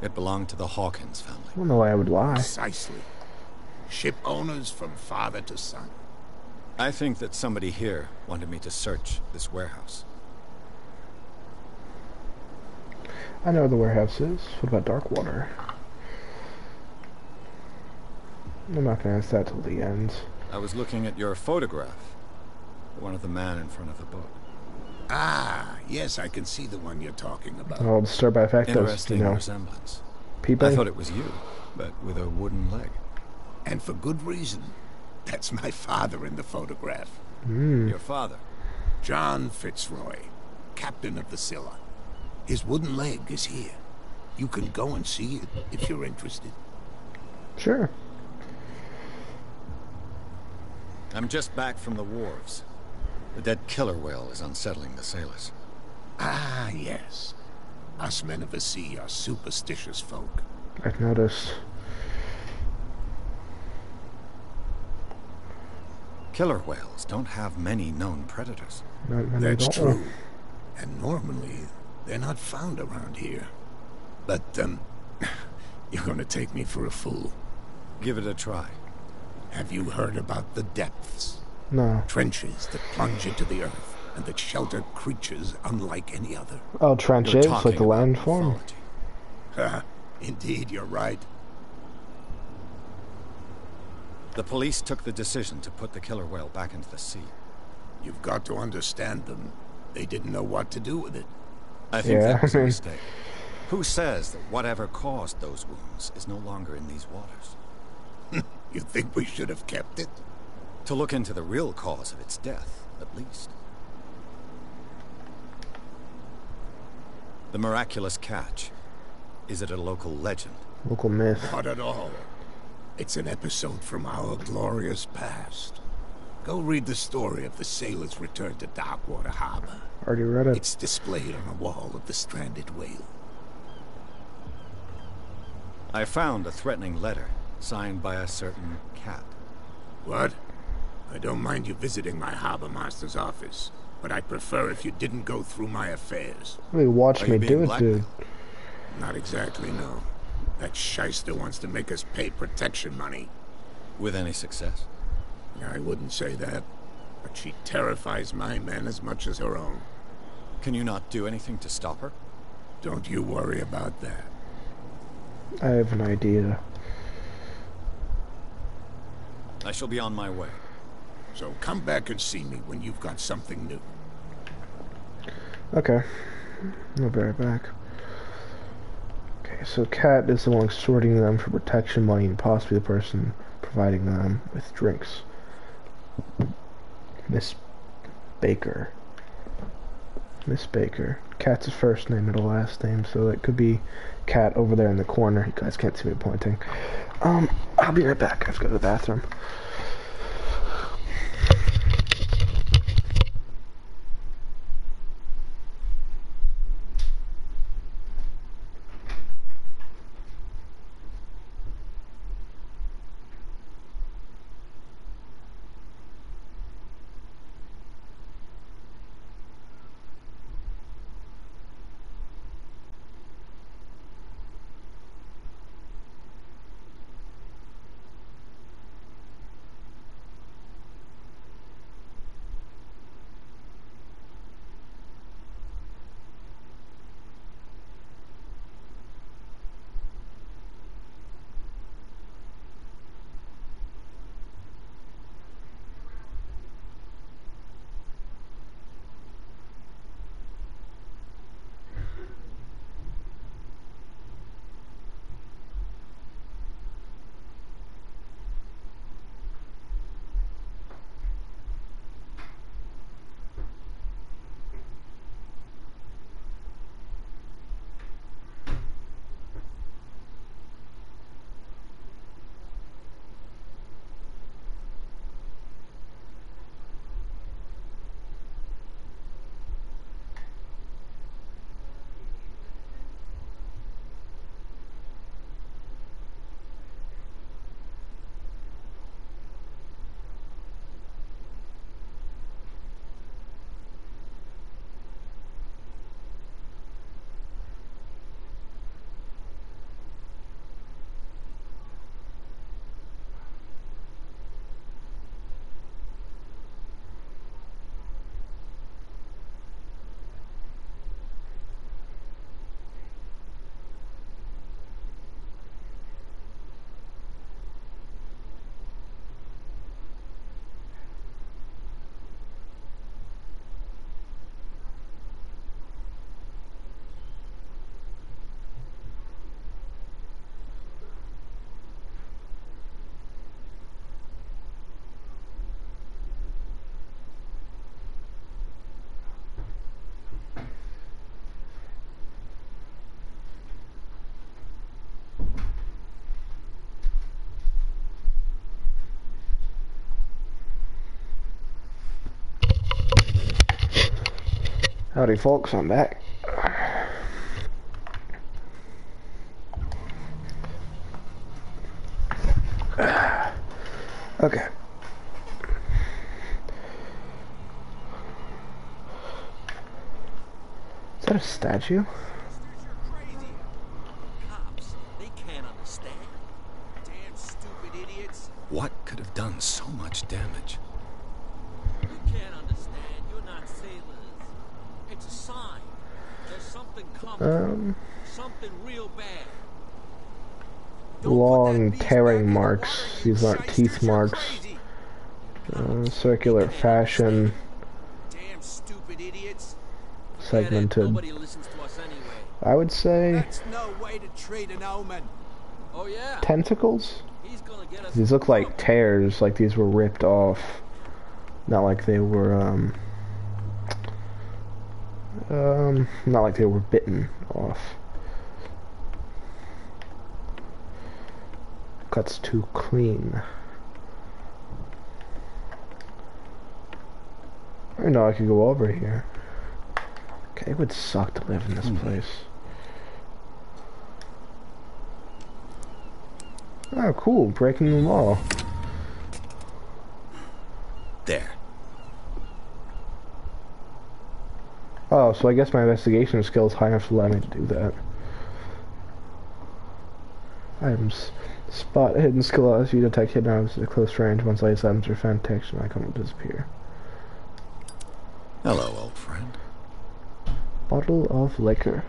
It belonged to the Hawkins family. I don't know why I would lie. Precisely. Ship owners from father to son. I think that somebody here wanted me to search this warehouse. I know where the warehouse is. What about Darkwater? I'm not gonna ask that till the end. I was looking at your photograph. One of the man in front of the boat. Ah, yes, I can see the one you're talking about. I'll disturbed by the fact that, Interesting you know, resemblance. people. I thought it was you, but with a wooden leg. And for good reason. That's my father in the photograph. Your father? John Fitzroy, captain of the Scylla. His wooden leg is here. You can go and see it if you're interested. Sure. I'm just back from the wharves. The dead killer whale is unsettling the sailors. Ah, yes. Us men of the sea are superstitious folk. I've noticed. Killer whales don't have many known predators. Not many That's at all. true. And normally, they're not found around here. But, you're gonna take me for a fool. Give it a try. Have you heard about the depths? No. Trenches that plunge into the earth and that shelter creatures unlike any other. Oh, trenches, You're like talking the about landform? mythology. Ha, indeed, you're right. The police took the decision to put the killer whale back into the sea. You've got to understand them. They didn't know what to do with it. I think Yeah, that was a I mean- mistake. Who says that whatever caused those wounds is no longer in these waters? You think we should have kept it? To look into the real cause of its death, at least. The miraculous catch. Is it a local legend? Local myth. Not at all. It's an episode from our glorious past. Go read the story of the sailor's return to Darkwater Harbor. Already read it. It's displayed on a wall of the stranded whale. I found a threatening letter, signed by a certain cat. What? I don't mind you visiting my harbor master's office, but I'd prefer if you didn't go through my affairs. Hey, watch me do it, dude. Not exactly, no. That shyster wants to make us pay protection money. With any success? I wouldn't say that, but she terrifies my men as much as her own. Can you not do anything to stop her? Don't you worry about that. I have an idea. I shall be on my way. So come back and see me when you've got something new. Okay. I'll be right back. Okay, so Kat is the one sorting them for protection money and possibly the person providing them with drinks. Miss Baker. Miss Baker. Kat's a first name and a last name, so it could be Kat over there in the corner. You guys can't see me pointing. I'll be right back. I have to go to the bathroom. Howdy folks, I'm back. Okay. Is that a statue? Cops, they can't understand. Damn stupid idiots. What could have done so much damage? You can't understand. You're not sailors. It's a sign. There's something coming. Something real bad. Long tearing marks. These aren't teeth marks. Circular fashion. Damn stupid idiots. Segmented. Nobody listens to us anyway. I would say That's no way to treat an omen. Oh yeah. tentacles. He's gonna get us. These look like tears, like these were ripped off. Not like they were not like they were bitten off. Cuts too clean. I know I could go over here. Okay, it would suck to live in this place. Oh, cool. Breaking the law. There. Oh, so I guess my investigation skill is high enough to allow me to do that. Items. Spot hidden skill allows you to detect hidden items at close range. Once these items are found, detection icon will disappear. Hello, old friend. Bottle of liquor.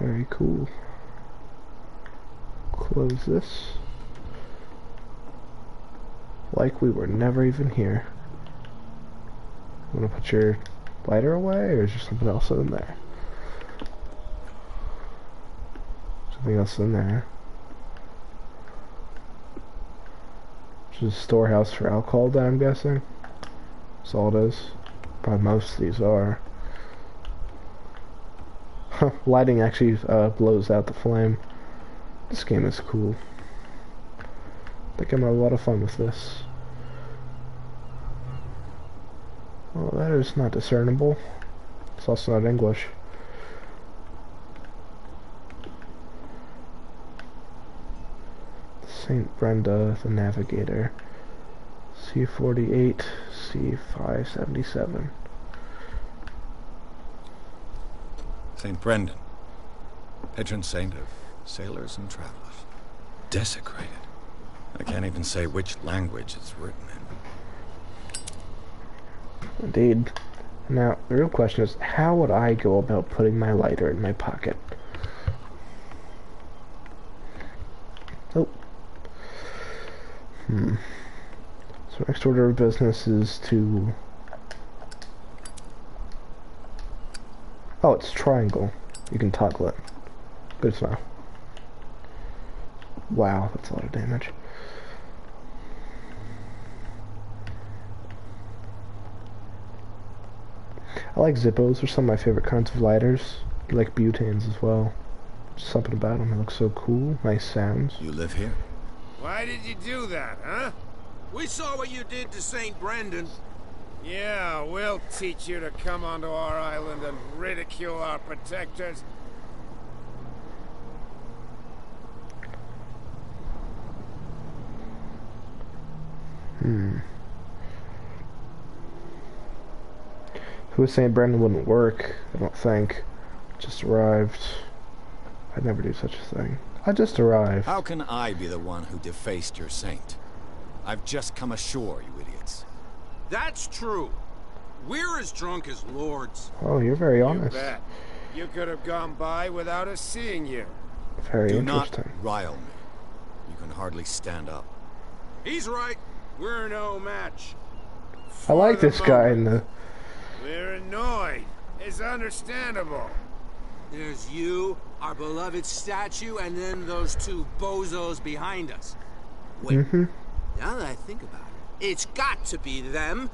Very cool. Close this. Like we were never even here. You wanna put your lighter away, or is there something else in there? Something else in there. Which is a storehouse for alcohol, then I'm guessing. That's all it is. Probably most of these are. Lighting actually blows out the flame. This game is cool. I think I'm having a lot of fun with this. Well, that is not discernible. It's also not English. St. Brenda, the Navigator. C48, C577. St. Brendan, patron saint of sailors and travelers. Desecrated. I can't even say which language it's written in. Indeed. Now, the real question is, how would I go about putting my lighter in my pocket? Oh. So next order of business is to... Oh, it's triangle. You can toggle it. Good to know. Wow, that's a lot of damage. I like Zippos. They're some of my favorite kinds of lighters. I like butanes as well. Just something about them. They look so cool. Nice sounds. You live here? Why did you do that, huh? We saw what you did to St. Brendan. Yeah, we'll teach you to come onto our island and ridicule our protectors. Who was saying Brandon wouldn't work? I don't think. Just arrived. I'd never do such a thing. I just arrived. How can I be the one who defaced your saint? I've just come ashore, you idiots. That's true. We're as drunk as lords. Oh, you're very honest. You bet. You could have gone by without us seeing you. Very Do interesting. not rile me. You can hardly stand up. He's right. We're no match. I like this guy in the... We're annoyed. It's understandable. There's you, our beloved statue, and then those two bozos behind us. Wait, now that I think about it, it's got to be them.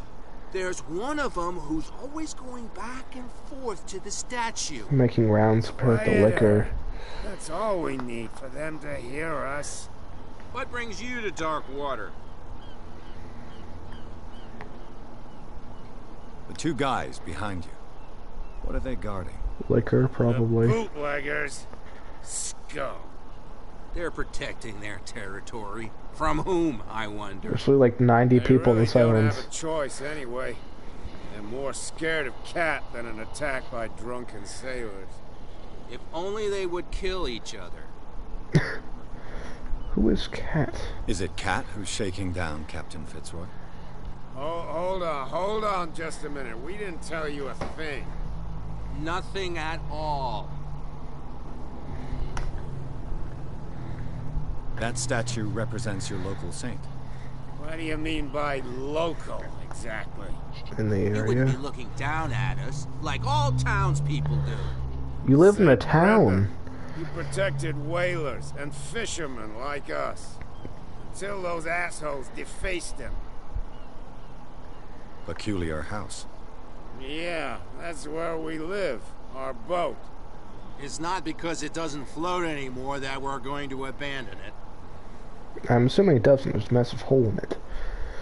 There's one of them who's always going back and forth to the statue. Making rounds with the liquor. That's all we need for them to hear us. What brings you to dark water? The two guys behind you. What are they guarding? Liquor, probably. The bootleggers. Scum. They're protecting their territory. From whom, I wonder? There's like 90 people in this They island. don't have a choice anyway. They're more scared of Cat than an attack by drunken sailors. If only they would kill each other. Who is Cat? Is it Cat who's shaking down Captain Fitzroy? Oh, hold on just a minute. We didn't tell you a thing. Nothing at all. That statue represents your local saint. What do you mean by local, exactly? In the You wouldn't be area. looking down at us, like all townspeople do. You live in a St. town. Brenda, you protected whalers and fishermen like us. Until those assholes defaced them. Peculiar house. Yeah, that's where we live. Our boat. It's not because it doesn't float anymore that we're going to abandon it. I'm assuming it doesn't. There's a massive hole in it.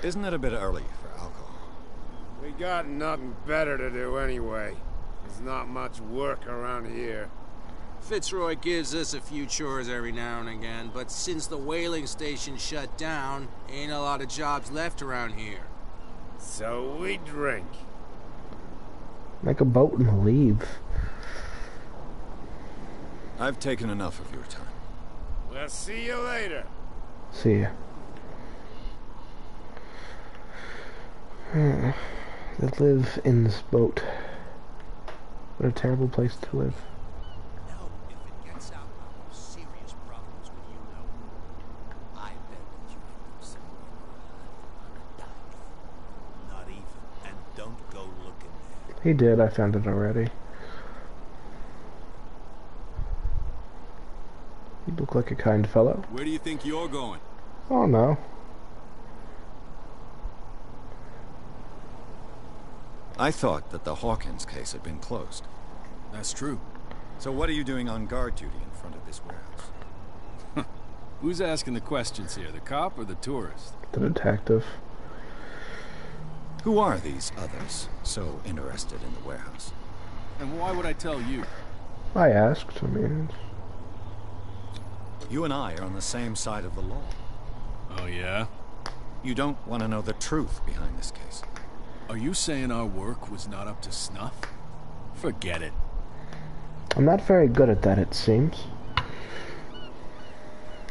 Isn't it a bit early for alcohol? We got nothing better to do anyway. There's not much work around here. Fitzroy gives us a few chores every now and again, but since the whaling station shut down, ain't a lot of jobs left around here. So we drink. Make a boat and leave. I've taken enough of your time. We'll see you later. See ya. They live in this boat. What a terrible place to live. Now, if it gets out, I'll have serious problems with you, know. I bet that you end up somewhere on a dive. Not even. And don't go looking there. He did. I found it already. You look like a kind fellow. Where do you think you're going? Oh no. I thought that the Hawkins case had been closed. That's true. So what are you doing on guard duty in front of this warehouse? Who's asking the questions here, the cop or the tourist? The detective. Who are these others so interested in the warehouse? And why would I tell you? I asked. I mean... You and I are on the same side of the law. Oh, yeah? You don't want to know the truth behind this case. Are you saying our work was not up to snuff? Forget it. I'm not very good at that, it seems.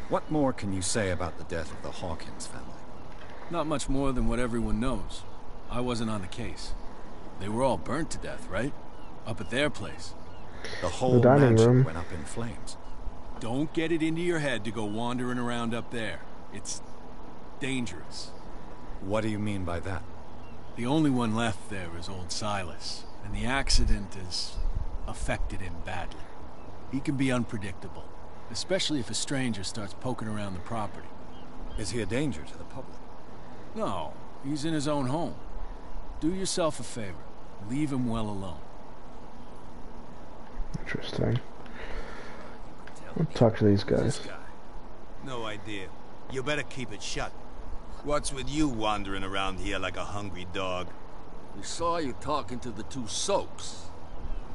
What more can you say about the death of the Hawkins family? Not much more than what everyone knows. I wasn't on the case. They were all burnt to death, right? Up at their place. The whole dining mansion room went up in flames. Don't get it into your head to go wandering around up there. It's dangerous. What do you mean by that? The only one left there is old Silas, and the accident has affected him badly. He can be unpredictable, especially if a stranger starts poking around the property. Is he a danger to the public? No, he's in his own home. Do yourself a favor. Leave him well alone. Interesting. I'll talk to these guys. No idea. You better keep it shut. What's with you wandering around here like a hungry dog? We saw you talking to the two soaps.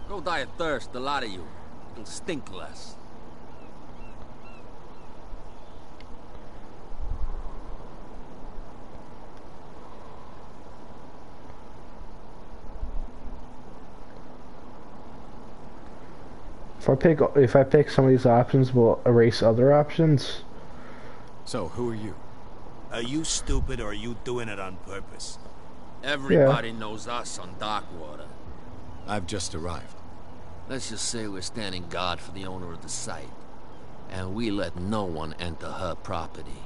Go die of thirst, the lot of you. It'll stink less. If I pick some of these options, will erase other options. So, who are you? Are you stupid or are you doing it on purpose? Everybody knows us on Darkwater. I've just arrived. Let's just say we're standing guard for the owner of the site. And we let no one enter her property.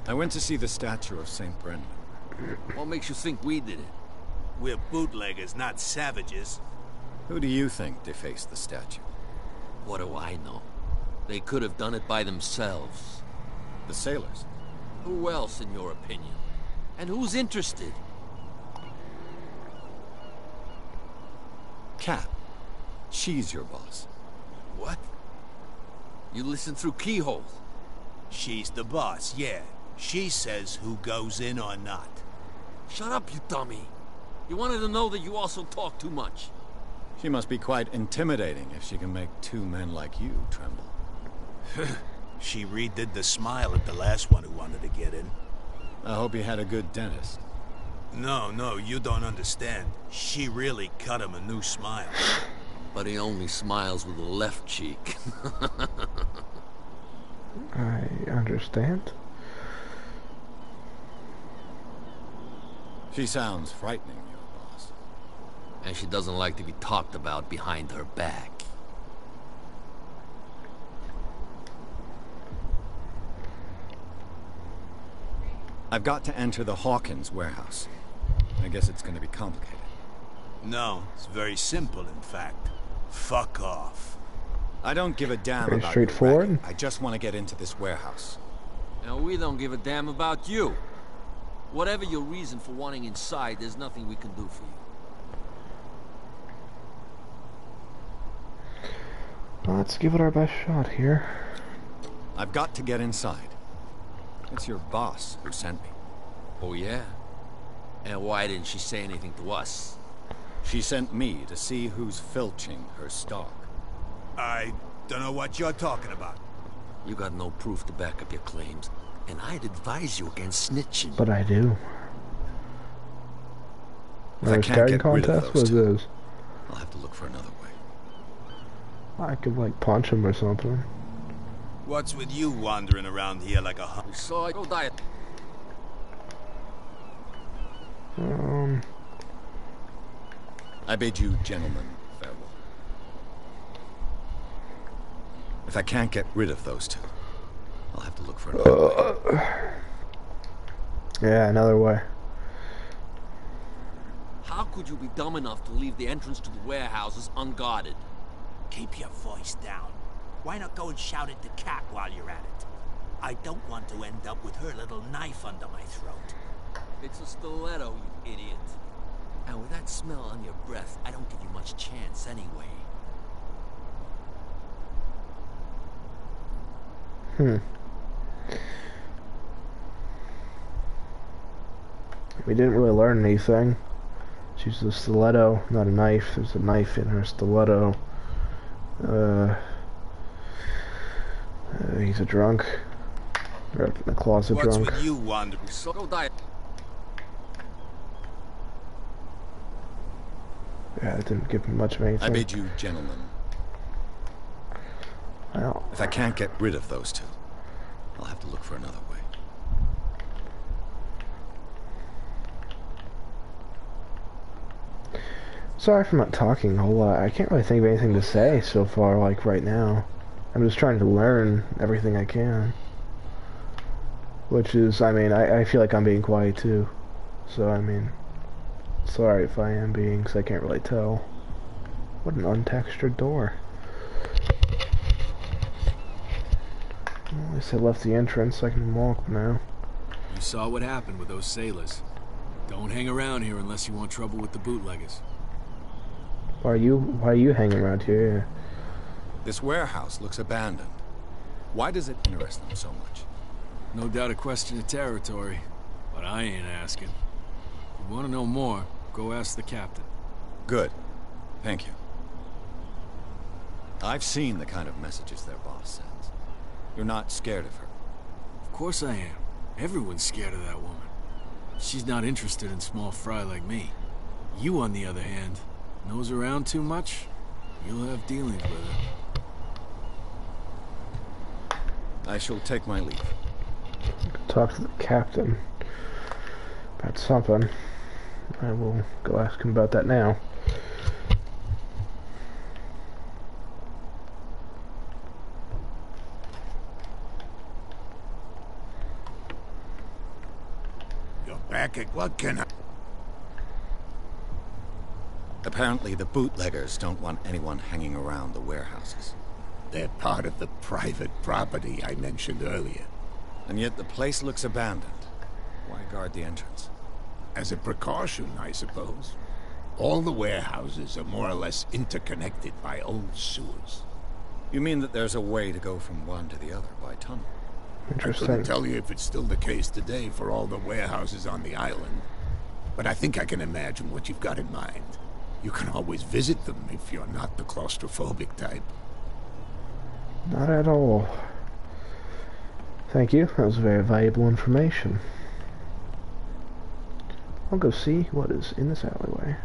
I went to see the statue of St. Brendan. What makes you think we did it? We're bootleggers, not savages. Who do you think defaced the statue? What do I know? They could have done it by themselves. The sailors? Who else, in your opinion? And who's interested? Cat. She's your boss. What? You listen through keyholes. She's the boss, yeah. She says who goes in or not. Shut up, you dummy. You wanted to know that you also talk too much. She must be quite intimidating if she can make two men like you tremble. She redid the smile at the last one who wanted to get in. I hope he had a good dentist. No, you don't understand. She really cut him a new smile. But he only smiles with the left cheek. I understand. She sounds frightening, your boss. And she doesn't like to be talked about behind her back. I've got to enter the Hawkins warehouse. I guess it's going to be complicated. No, it's very simple, in fact. Fuck off. I don't give a damn Very about straightforward. your racket. I just want to get into this warehouse. And we don't give a damn about you. Whatever your reason for wanting inside, there's nothing we can do for you. Let's give it our best shot here. I've got to get inside. It's your boss who sent me. Oh, yeah? And why didn't she say anything to us? She sent me to see who's filching her stock. I don't know what you're talking about. You got no proof to back up your claims, and I'd advise you against snitching. But I do. If I can't get rid of those What is two, this? I'll have to look for another way. I could like punch him or something. What's with you wandering around here like a hunk? We saw you. Go diet. I bid you gentlemen farewell. If I can't get rid of those two, I'll have to look for another way. Yeah, another way. How could you be dumb enough to leave the entrance to the warehouses unguarded? Keep your voice down. Why not go and shout at the cat while you're at it? I don't want to end up with her little knife under my throat. It's a stiletto, you idiot. And with that smell on your breath, I don't give you much chance anyway. We didn't really learn anything. She used a stiletto, not a knife. There's a knife in her stiletto. He's a drunk. Or a closet What's drunk. with you wandering? So go diet. Yeah, it didn't give me much of anything. I bid you gentlemen. Well, if I can't get rid of those two, I'll have to look for another way. Sorry for not talking a whole lot. I can't really think of anything to say so far, like right now. I'm just trying to learn everything I can. Which is, I mean, I feel like I'm being quiet too. So, I mean, sorry if I am being, because I can't really tell. What an untextured door. Well, at least I left the entrance, so I can walk now. You saw what happened with those sailors. Don't hang around here unless you want trouble with the bootleggers. Why are you hanging around here? This warehouse looks abandoned. Why does it interest them so much? No doubt a question of territory, but I ain't asking. If you want to know more, go ask the captain. Good. Thank you. I've seen the kind of messages their boss sends. You're not scared of her. Of course I am. Everyone's scared of that woman. She's not interested in small fry like me. You, on the other hand, nose around too much, you'll have dealings with her. I shall take my leave. Talk to the captain about something. I will go ask him about that now. You're back at what can I... Apparently the bootleggers don't want anyone hanging around the warehouses. They're part of the private property I mentioned earlier. And yet the place looks abandoned. Why guard the entrance? As a precaution, I suppose. All the warehouses are more or less interconnected by old sewers. You mean that there's a way to go from one to the other by tunnel? Interesting. I couldn't tell you if it's still the case today for all the warehouses on the island, but I think I can imagine what you've got in mind. You can always visit them if you're not the claustrophobic type. Not at all. Thank you. That was very valuable information. I'll go see what is in this alleyway.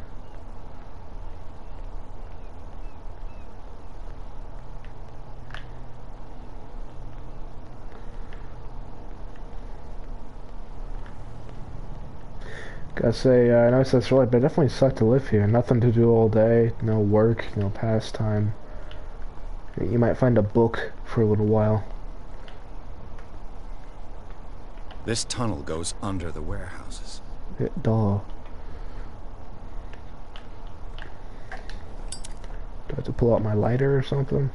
Gotta say, I know that's right, but it definitely sucked to live here. Nothing to do all day, no work, no pastime. You might find a book for a little while. This tunnel goes under the warehouses. Yeah, duh. Do I have to pull out my lighter or something?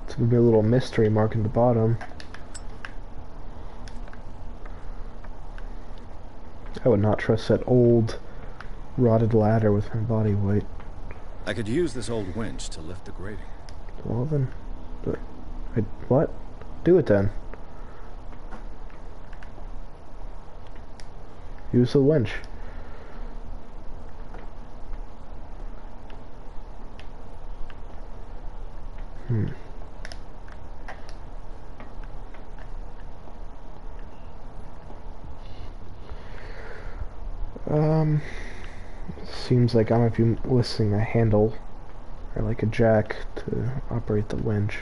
It's gonna be a little mystery mark in the bottom. I would not trust that old, rotted ladder with my body weight. I could use this old winch to lift the grating. Well then, what? Do it then. Use the winch. Seems like I might be missing a handle or like a jack to operate the winch.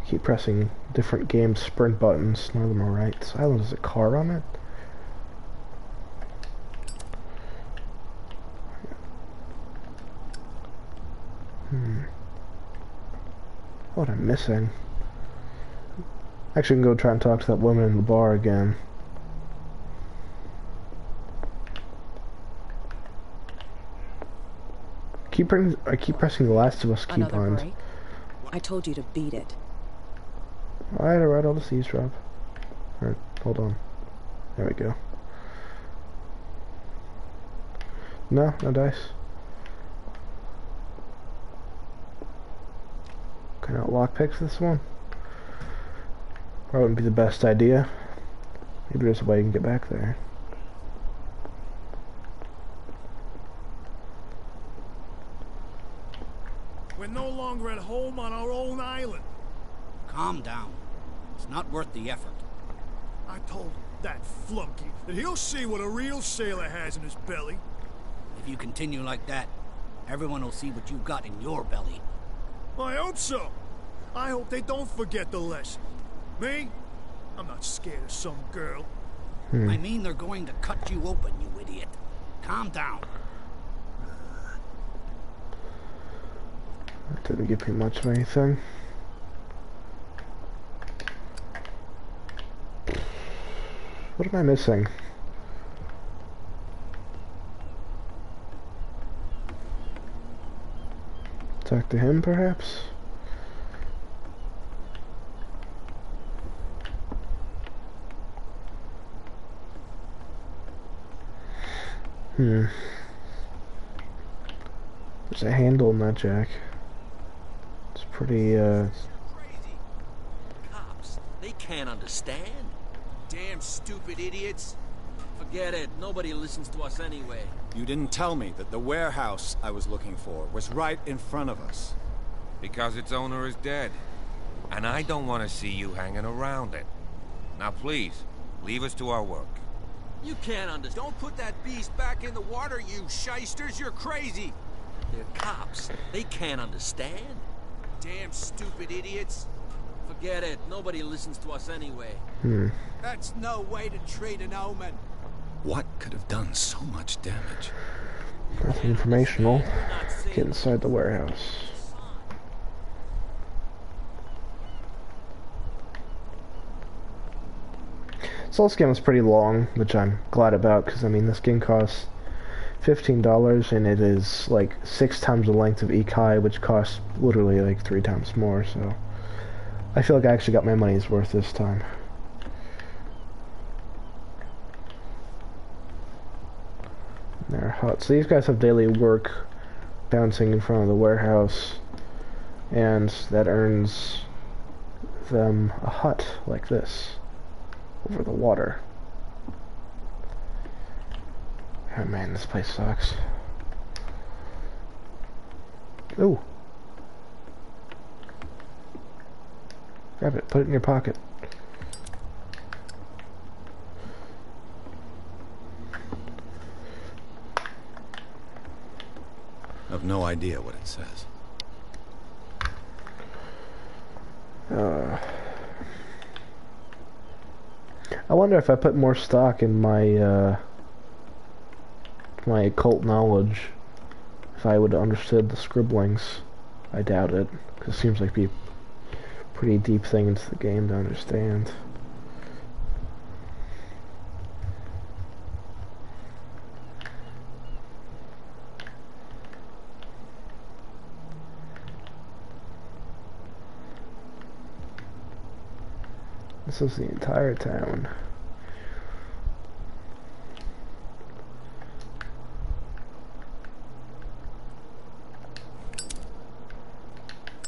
Keep pressing different game sprint buttons. None of them are right. This island has a car on it. What am I missing? Actually, I can go try and talk to that woman in the bar again. I keep pressing the Last of Us keybind. I told you to beat it. Alright, I'll just eavesdrop. Alright, hold on. There we go. No dice. Can I lockpick this one? Probably wouldn't be the best idea. Maybe there's a way you can get back there. We're no longer at home on our own island. Calm down. It's not worth the effort. I told that flunky that he'll see what a real sailor has in his belly. If you continue like that, everyone will see what you've got in your belly. I hope so. I hope they don't forget the lesson. Me? I'm not scared of some girl. I mean they're going to cut you open, you idiot. Calm down. That didn't give me much of anything. What am I missing? Talk to him, perhaps? There's a handle in that jack. It's pretty, Cops, they can't understand. Damn stupid idiots. Forget it. Nobody listens to us anyway. You didn't tell me that the warehouse I was looking for was right in front of us. Because its owner is dead. And I don't want to see you hanging around it. Now please, leave us to our work. You can't understand. Don't put that beast back in the water, you shysters. You're crazy. They're cops. They can't understand. Damn stupid idiots. Forget it. Nobody listens to us anyway. That's no way to treat an omen. What could have done so much damage? Nothing informational. Get inside the warehouse. So this game is pretty long, which I'm glad about, because I mean this game costs $15 and it is like 6 times the length of Ikai, which costs literally like 3 times more, so I feel like I actually got my money's worth this time. They're hot. So these guys have daily work bouncing in front of the warehouse, and that earns them a hut like this over the water. Oh man, this place sucks. Ooh. Grab it, put it in your pocket. I have no idea what it says. I wonder if I put more stock in my my occult knowledge, if I would have understood the scribblings. I doubt it, because it seems like a pretty deep thing into the game to understand. This is the entire town.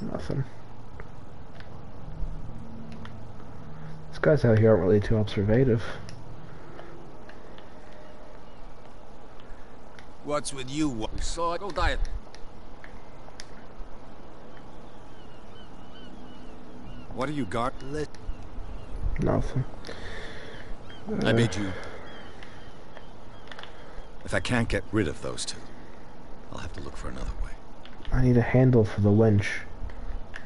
Nothing. These guys out here aren't really too observative. What's with you? We saw it. Go diet. What are you guard? Nothing. I bid you. If I can't get rid of those two, I'll have to look for another way. I need a handle for the winch,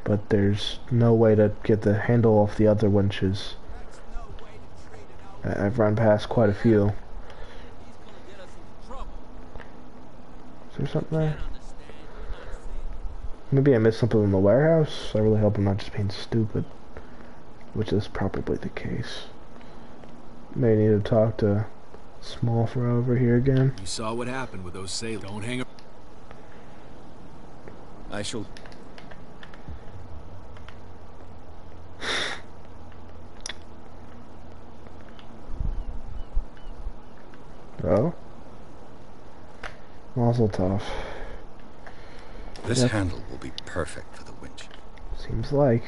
but there's no way to get the handle off the other winches. I've run past quite a few. Is there something there? Maybe I missed something in the warehouse? I really hope I'm not just being stupid, which is probably the case. May need to talk to Small for over here again. You saw what happened with those sailors. Don't hang up. I shall... Oh? Mazel tov. This handle will be perfect for the winch. Seems like.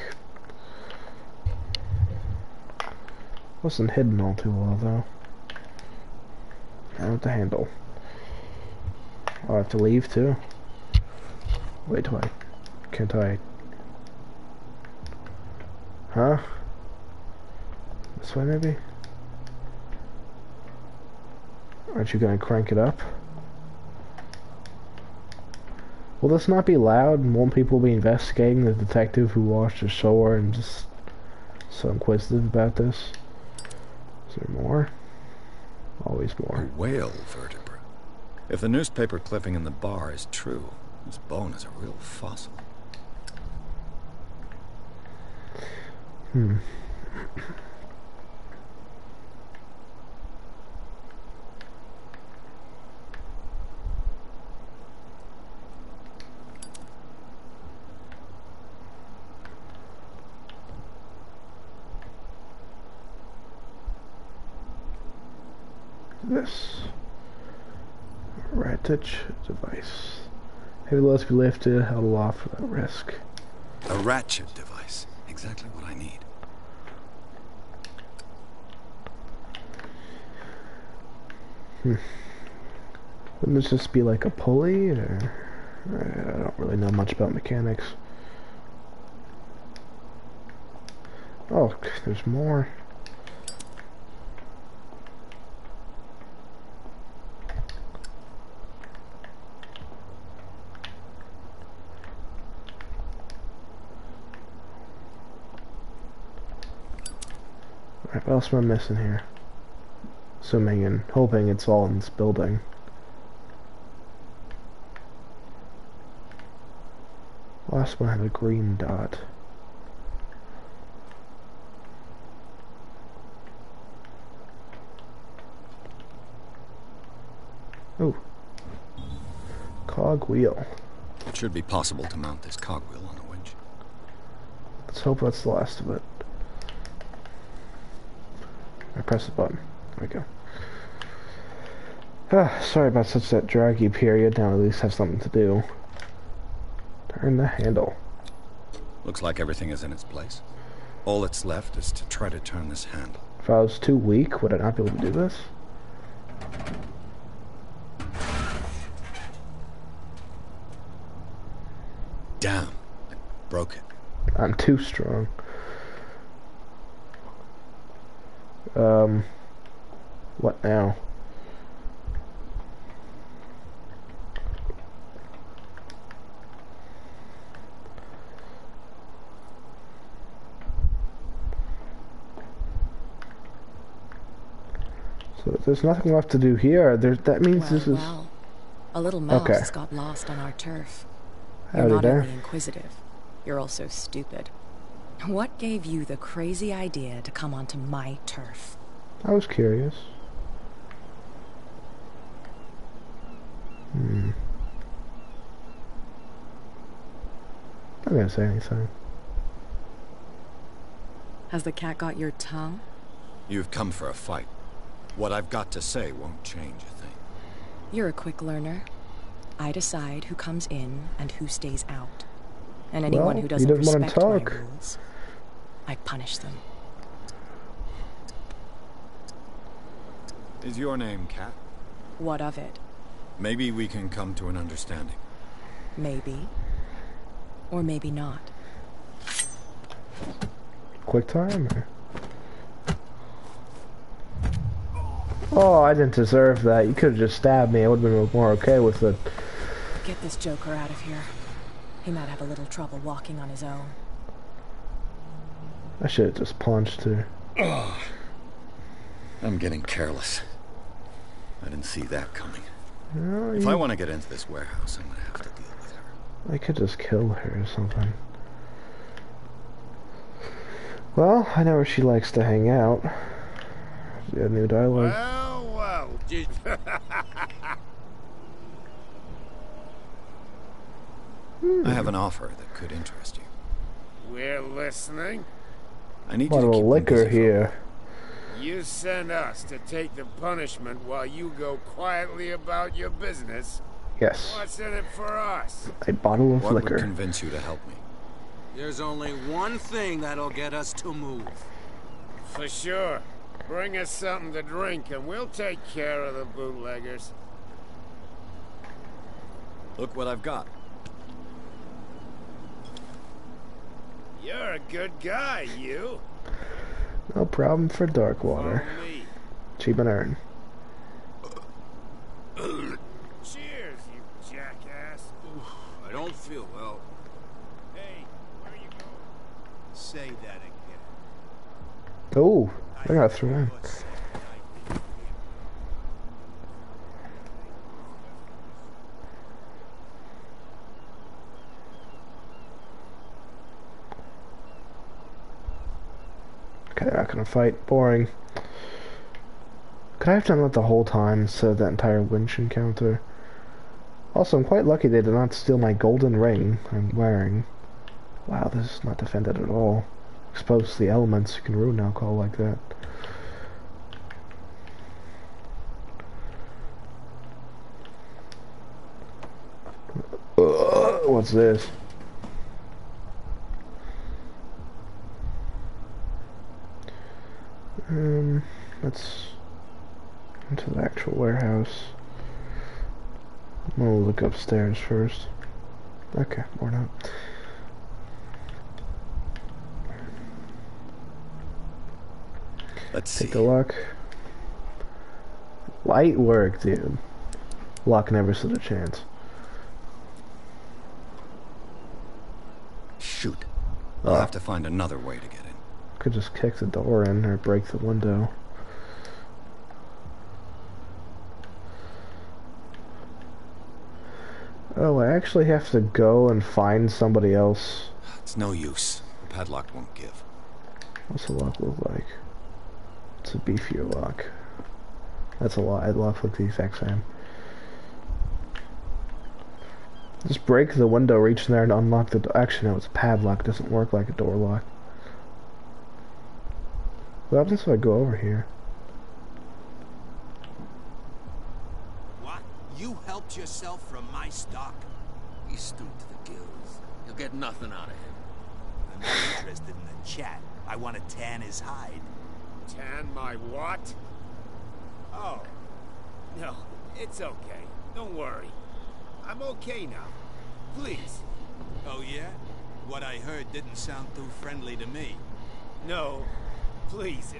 Wasn't hidden all too well, though. Now with the handle. I'll have to leave, too. Wait, do I... Can't I... Huh? This way, maybe? Aren't you gonna crank it up? Will this not be loud? Won't people be investigating the detective who washed ashore and just so inquisitive about this? Is there more? Always more. A whale vertebra. If the newspaper clipping in the bar is true, this bone is a real fossil. This ratchet device. Heavy loads be lifted, held aloft without risk. A ratchet device. Exactly what I need. Wouldn't this just be like a pulley, or... I don't really know much about mechanics. Oh, there's more. Alright, what else am I missing here? Assuming and hoping it's all in this building. Last one had a green dot. Ooh. Cog wheel. It should be possible to mount this cogwheel on a winch. Let's hope that's the last of it. I press the button. There we go. Sorry about such that draggy period. Now at least have something to do. Turn the handle. Looks like everything is in its place. All that's left is to try to turn this handle. If I was too weak, would I not be able to do this? Damn, I broke it. I'm too strong. What now? So there's nothing left to do here. That means this is... Well, a little mouse has got lost on our turf. You're Howdy not there. only inquisitive, you're also stupid. What gave you the crazy idea to come onto my turf? I was curious. I'm not gonna say anything. Has the cat got your tongue? You've come for a fight. What I've got to say won't change a thing. You're a quick learner. I decide who comes in and who stays out. And anyone who you doesn't didn't want to respect my talk. rules, I punish them. Is your name Kat? What of it? Maybe we can come to an understanding. Maybe. Or maybe not. Quick time? Oh, I didn't deserve that. You could have just stabbed me. I would have been more okay with it. Get this joker out of here. He might have a little trouble walking on his own. I should have just punched her. Oh, I'm getting careless. I didn't see that coming. No, if I want to get into this warehouse, I'm going to have to deal with her. I could just kill her or something. Well, I know where she likes to hang out. She got new dialogue. Well. I have an offer that could interest you. We're listening. I need a lot you to of keep liquor here. You send us to take the punishment while you go quietly about your business. Yes. What's in it for us? A bottle of What liquor. would convince you to help me? There's only one thing that'll get us to move. For sure. Bring us something to drink and we'll take care of the bootleggers. Look what I've got. You're a good guy, you. No problem for Darkwater. Cheap and earn. Cheers, you jackass. I don't feel well. Hey, where are you going? Say that again. Oh, I got through in. Okay, they're not gonna fight. Boring. Could I have done that the whole time instead of that entire winch encounter? Also, I'm quite lucky they did not steal my golden ring I'm wearing. Wow, this is not defended at all. Exposed to the elements, you can ruin alcohol like that. What's this? Let's into the actual warehouse. I'm gonna look upstairs first. Okay, or not. Let's see. Take a look. Light work, dude. Luck never stood a chance. Shoot. I'll have to find another way to get in. Could just kick the door in or break the window. Oh, I actually have to go and find somebody else. It's no use. The padlock won't give. What's the lock look like? It's a beefier lock. That's a lot. It looks like the exact same. Just break the window, reach in there and unlock the door. Actually, no, it's a padlock. It doesn't work like a door lock. What happens if I go over here? What? You helped yourself from my stock? He's stooped to the gills. You'll get nothing out of him. I'm not interested in the chat. I want to tan his hide. Tan my what? Oh. No, it's okay. Don't worry. I'm okay now. Please. Oh, yeah? What I heard didn't sound too friendly to me. No. Please.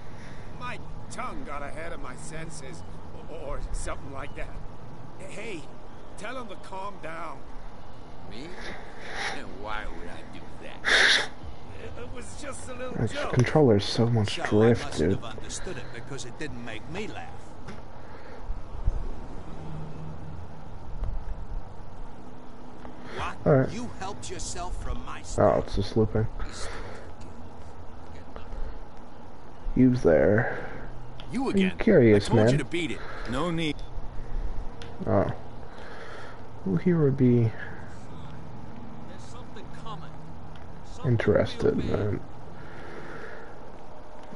My tongue got ahead of my senses. Or something like that. Hey, tell him to calm down. Me? And why would I do that? It was just a little The joke. controller's so much So drift, I mustn't dude. have understood it because it didn't make me laugh. What? Alright. You helped yourself from my Oh, stock? it's just looping. Use there. You I'm again. curious, I told man. you to beat it. No need. Oh. Who here would be There's something coming. interested, man?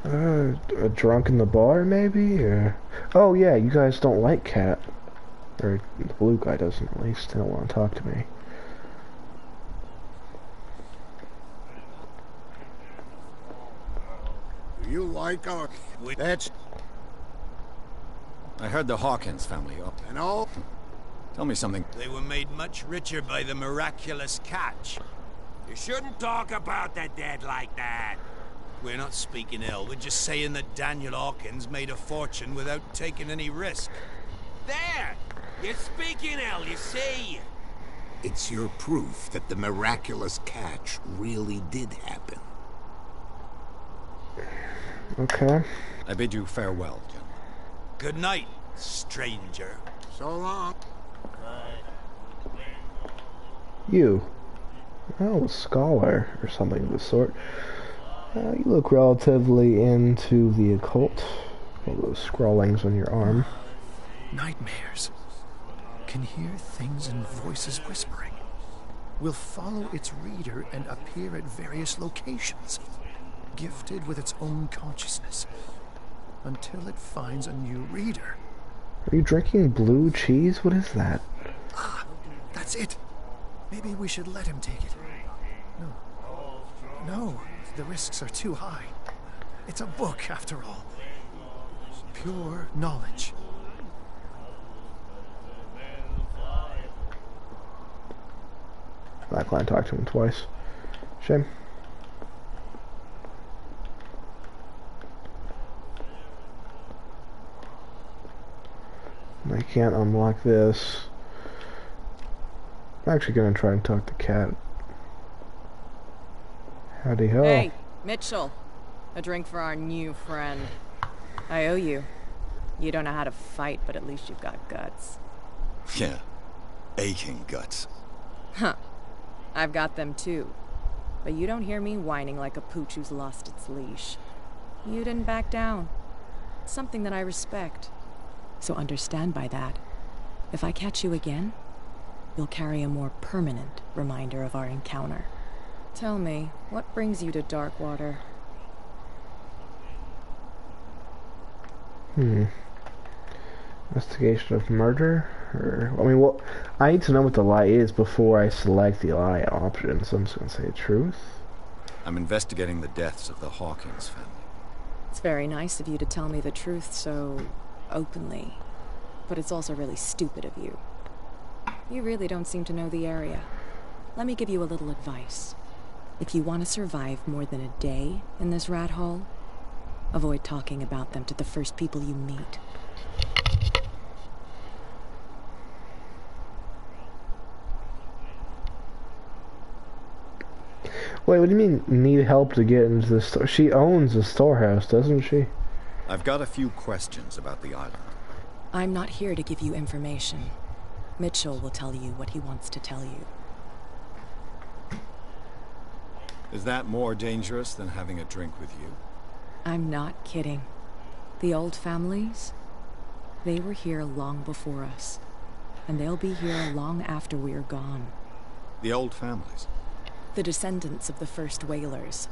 A drunk in the bar, maybe? Or... Oh, yeah, you guys don't like Cat. Or the blue guy doesn't, at least. They don't want to talk to me. You like our... That's... I heard the Hawkins family. And all... Tell me something. They were made much richer by the miraculous catch. You shouldn't talk about the dead like that. We're not speaking ill. We're just saying that Daniel Hawkins made a fortune without taking any risk. There! You're speaking ill, you see. It's your proof that the miraculous catch really did happen. Okay. I bid you farewell, gentlemen. Good night, stranger. So long. You. Oh, a scholar, or something of the sort. You look relatively into the occult. All those scrawlings on your arm. Nightmares. Can hear things and voices whispering. Will follow its reader and appear at various locations. Gifted with its own consciousness. Until it finds a new reader. Are you drinking blue cheese? What is that? Ah, that's it. Maybe we should let him take it. No, the risks are too high. It's a book, after all. Pure knowledge. Not glad I talked to him twice. Shame. I can't unlock this. I'm actually gonna try and talk to Cat. Howdy ho. Hey, Mitchell. A drink for our new friend. I owe you. You don't know how to fight, but at least you've got guts. Yeah. Aching guts. Huh. I've got them too. But you don't hear me whining like a pooch who's lost its leash. You didn't back down. It's something that I respect. So understand by that, if I catch you again, you'll carry a more permanent reminder of our encounter. Tell me, what brings you to Darkwater? Investigation of murder? Or, I mean, well, I need to know what the lie is before I select the lie option, so I'm just gonna say the truth. I'm investigating the deaths of the Hawkins family. It's very nice of you to tell me the truth so openly, but it's also really stupid of you. You really don't seem to know the area. Let me give you a little advice. If you want to survive more than a day in this rat hole, avoid talking about them to the first people you meet. Wait, what do you mean, need help to get into the store? She owns the storehouse, doesn't she? I've got a few questions about the island. I'm not here to give you information. Mitchell will tell you what he wants to tell you. Is that more dangerous than having a drink with you? I'm not kidding. The old families, they were here long before us. And they'll be here long after we're gone. The old families? The descendants of the first whalers.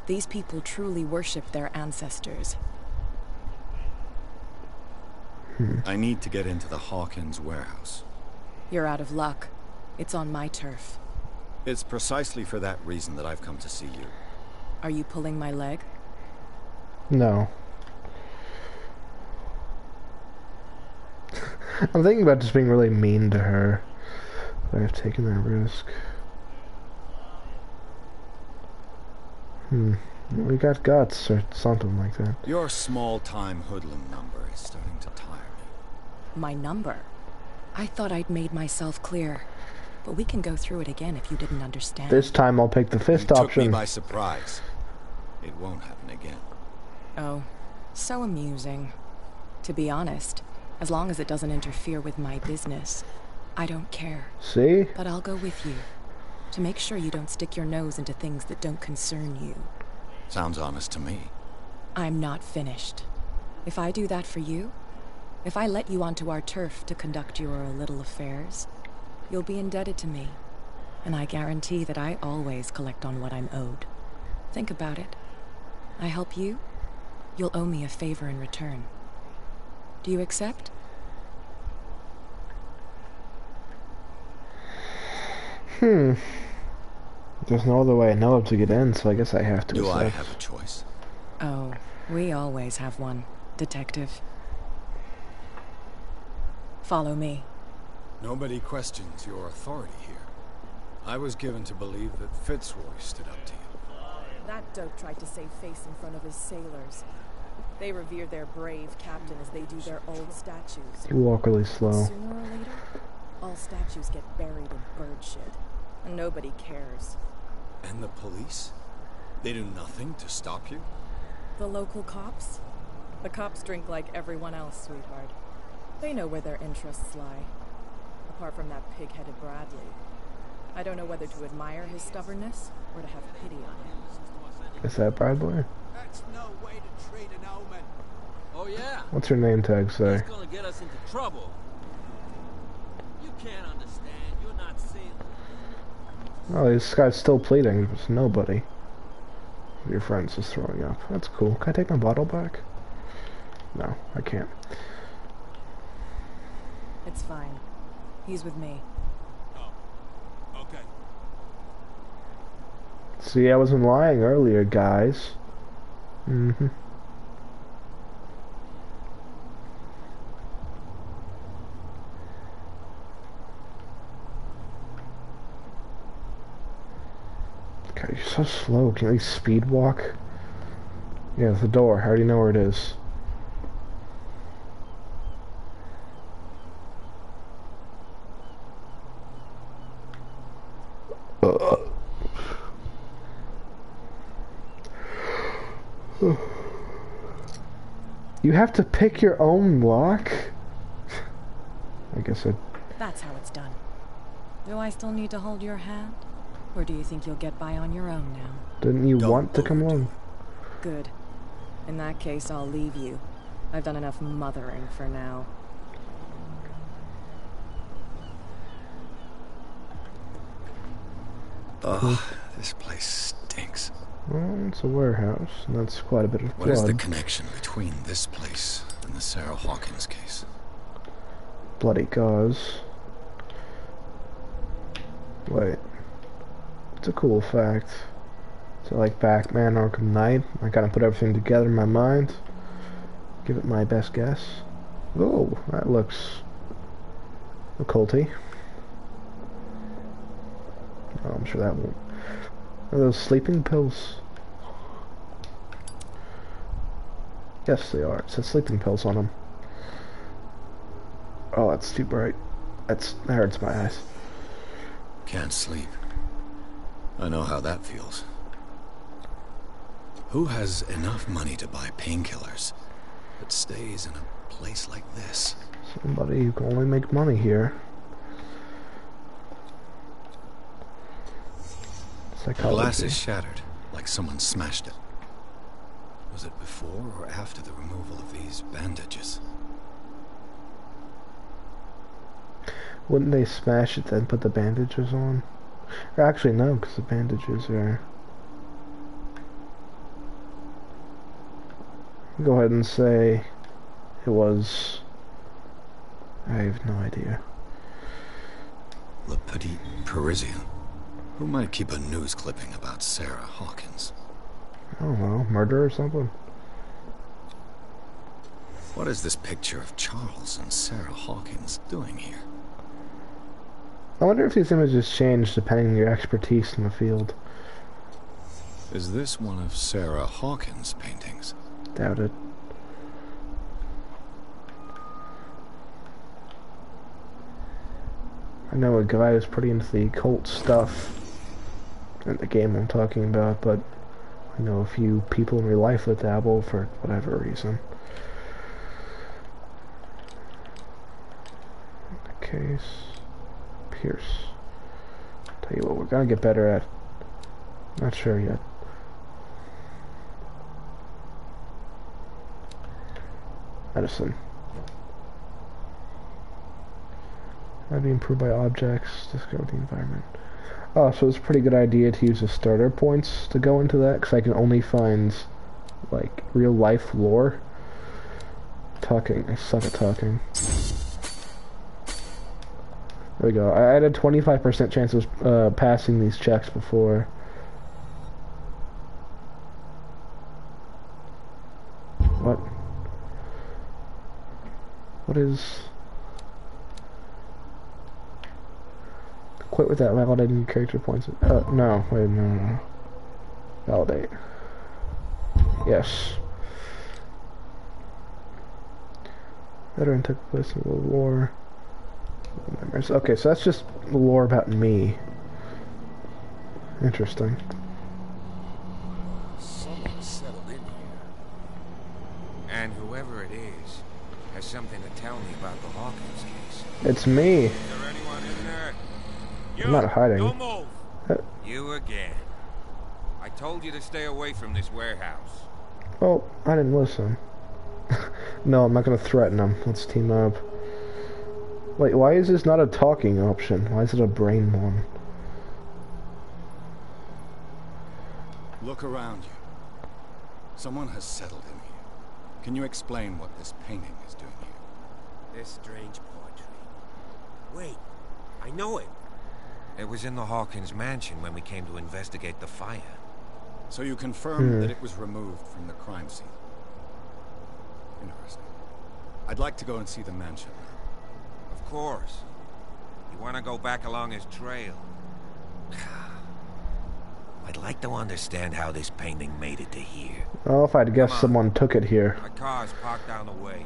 These people truly worship their ancestors. I need to get into the Hawkins warehouse. You're out of luck. It's on my turf. It's precisely for that reason that I've come to see you. Are you pulling my leg? No. I'm thinking about just being really mean to her. But I've taken that risk. We got guts or something like that. Your small-time hoodlum number is starting to tire me. My number? I thought I'd made myself clear. But we can go through it again if you didn't understand. This time I'll pick the fifth option. You took me by surprise. It won't happen again. Oh, so amusing. To be honest, as long as it doesn't interfere with my business, I don't care. See? But I'll go with you. To make sure you don't stick your nose into things that don't concern you. Sounds honest to me. I'm not finished. If I do that for you, if I let you onto our turf to conduct your little affairs, you'll be indebted to me. And I guarantee that I always collect on what I'm owed. Think about it. I help you, you'll owe me a favor in return. Do you accept? There's no other way I know of to get in, so I guess I have to accept. Do I have a choice? Oh, We always have one, Detective. Follow me. Nobody questions your authority here. I was given to believe that Fitzroy stood up to you. That dope tried to save face in front of his sailors. They revere their brave captain as they do their old statues. You walk really slow. Sooner or later, all statues get buried in bird shit, and nobody cares. And the police? They do nothing to stop you? The local cops? The cops drink like everyone else, sweetheart. They know where their interests lie. Apart from that pig-headed Bradley. I don't know whether to admire his stubbornness or to have pity on him. Is that Bradley? That's no way to treat an omen. Oh yeah? What's your name tag say? He's gonna get us into trouble. You can't understand. You're not seeing. Oh, this guy's still pleading. There's nobody. Your friend's just throwing up. That's cool. Can I take my bottle back? No, I can't. It's fine. He's with me. Oh, okay. See, I wasn't lying earlier, guys. Mm-hmm. God, you're so slow. Can you at least speed walk? Yeah, the door. I already know where it is. You have to pick your own lock? I guess I... That's how it's done. Do I still need to hold your hand? Or do you think you'll get by on your own now? Didn't you want to come along? Good. In that case, I'll leave you. I've done enough mothering for now. Ugh, this place stinks. Well, it's a warehouse, and that's quite a bit of blood. What is the connection between this place and the Sarah Hawkins case? Bloody gauze. Wait. It's a cool fact. So like Batman Arkham Knight, I kind of put everything together in my mind. Give it my best guess. Oh, that looks occulty. Oh, I'm sure that won't. Are those sleeping pills? Yes, they are. It says sleeping pills on them. Oh, that's too bright. That hurts my eyes. Can't sleep. I know how that feels. Who has enough money to buy painkillers, but stays in a place like this? Somebody who can only make money here. The glass is shattered, like someone smashed it. Was it before or after the removal of these bandages? Wouldn't they smash it then put the bandages on? Or actually no, because the bandages are... Go ahead and say it was... I have no idea. Le Petit Parisien. Who might keep a news clipping about Sarah Hawkins? I don't know, murder or something? What is this picture of Charles and Sarah Hawkins doing here? I wonder if these images change depending on your expertise in the field. Is this one of Sarah Hawkins' paintings? Doubt it. I know a guy who's pretty into the occult stuff in the game I'm talking about, but I know a few people in real life that dabble for whatever reason. In the case, Pierce. Tell you what, we're gonna get better at. Not sure yet. Medicine. That'd be improved by objects. Discover the environment. Oh, so it's a pretty good idea to use the starter points to go into that, because I can only find, like, real life lore. Talking. I suck at talking. There we go. I had a 25% chance of passing these checks before. What is... Quit with that validating character points. No, wait, no. Validate. Yes. Veteran took place in World War. Okay, so that's just lore about me. Interesting. Someone settled in here. And whoever it is has something to tell me about the Hawkins case. It's me. Is there anyone in there? I'm not hiding. Don't move. You again. I told you to stay away from this warehouse. Oh, I didn't listen. No, I'm not gonna threaten him. Let's team up. Wait, why is this not a talking option? Why is it a brain one? Look around you. Someone has settled in here. Can you explain what this painting is doing here? This strange portrait. Wait, I know it. It was in the Hawkins mansion when we came to investigate the fire. So you confirm that it was removed from the crime scene. Interesting. I'd like to go and see the mansion now. Of course. You want to go back along his trail? I'd like to understand how this painting made it to here. Oh, if I'd guessed someone took it here. My car's parked down the way.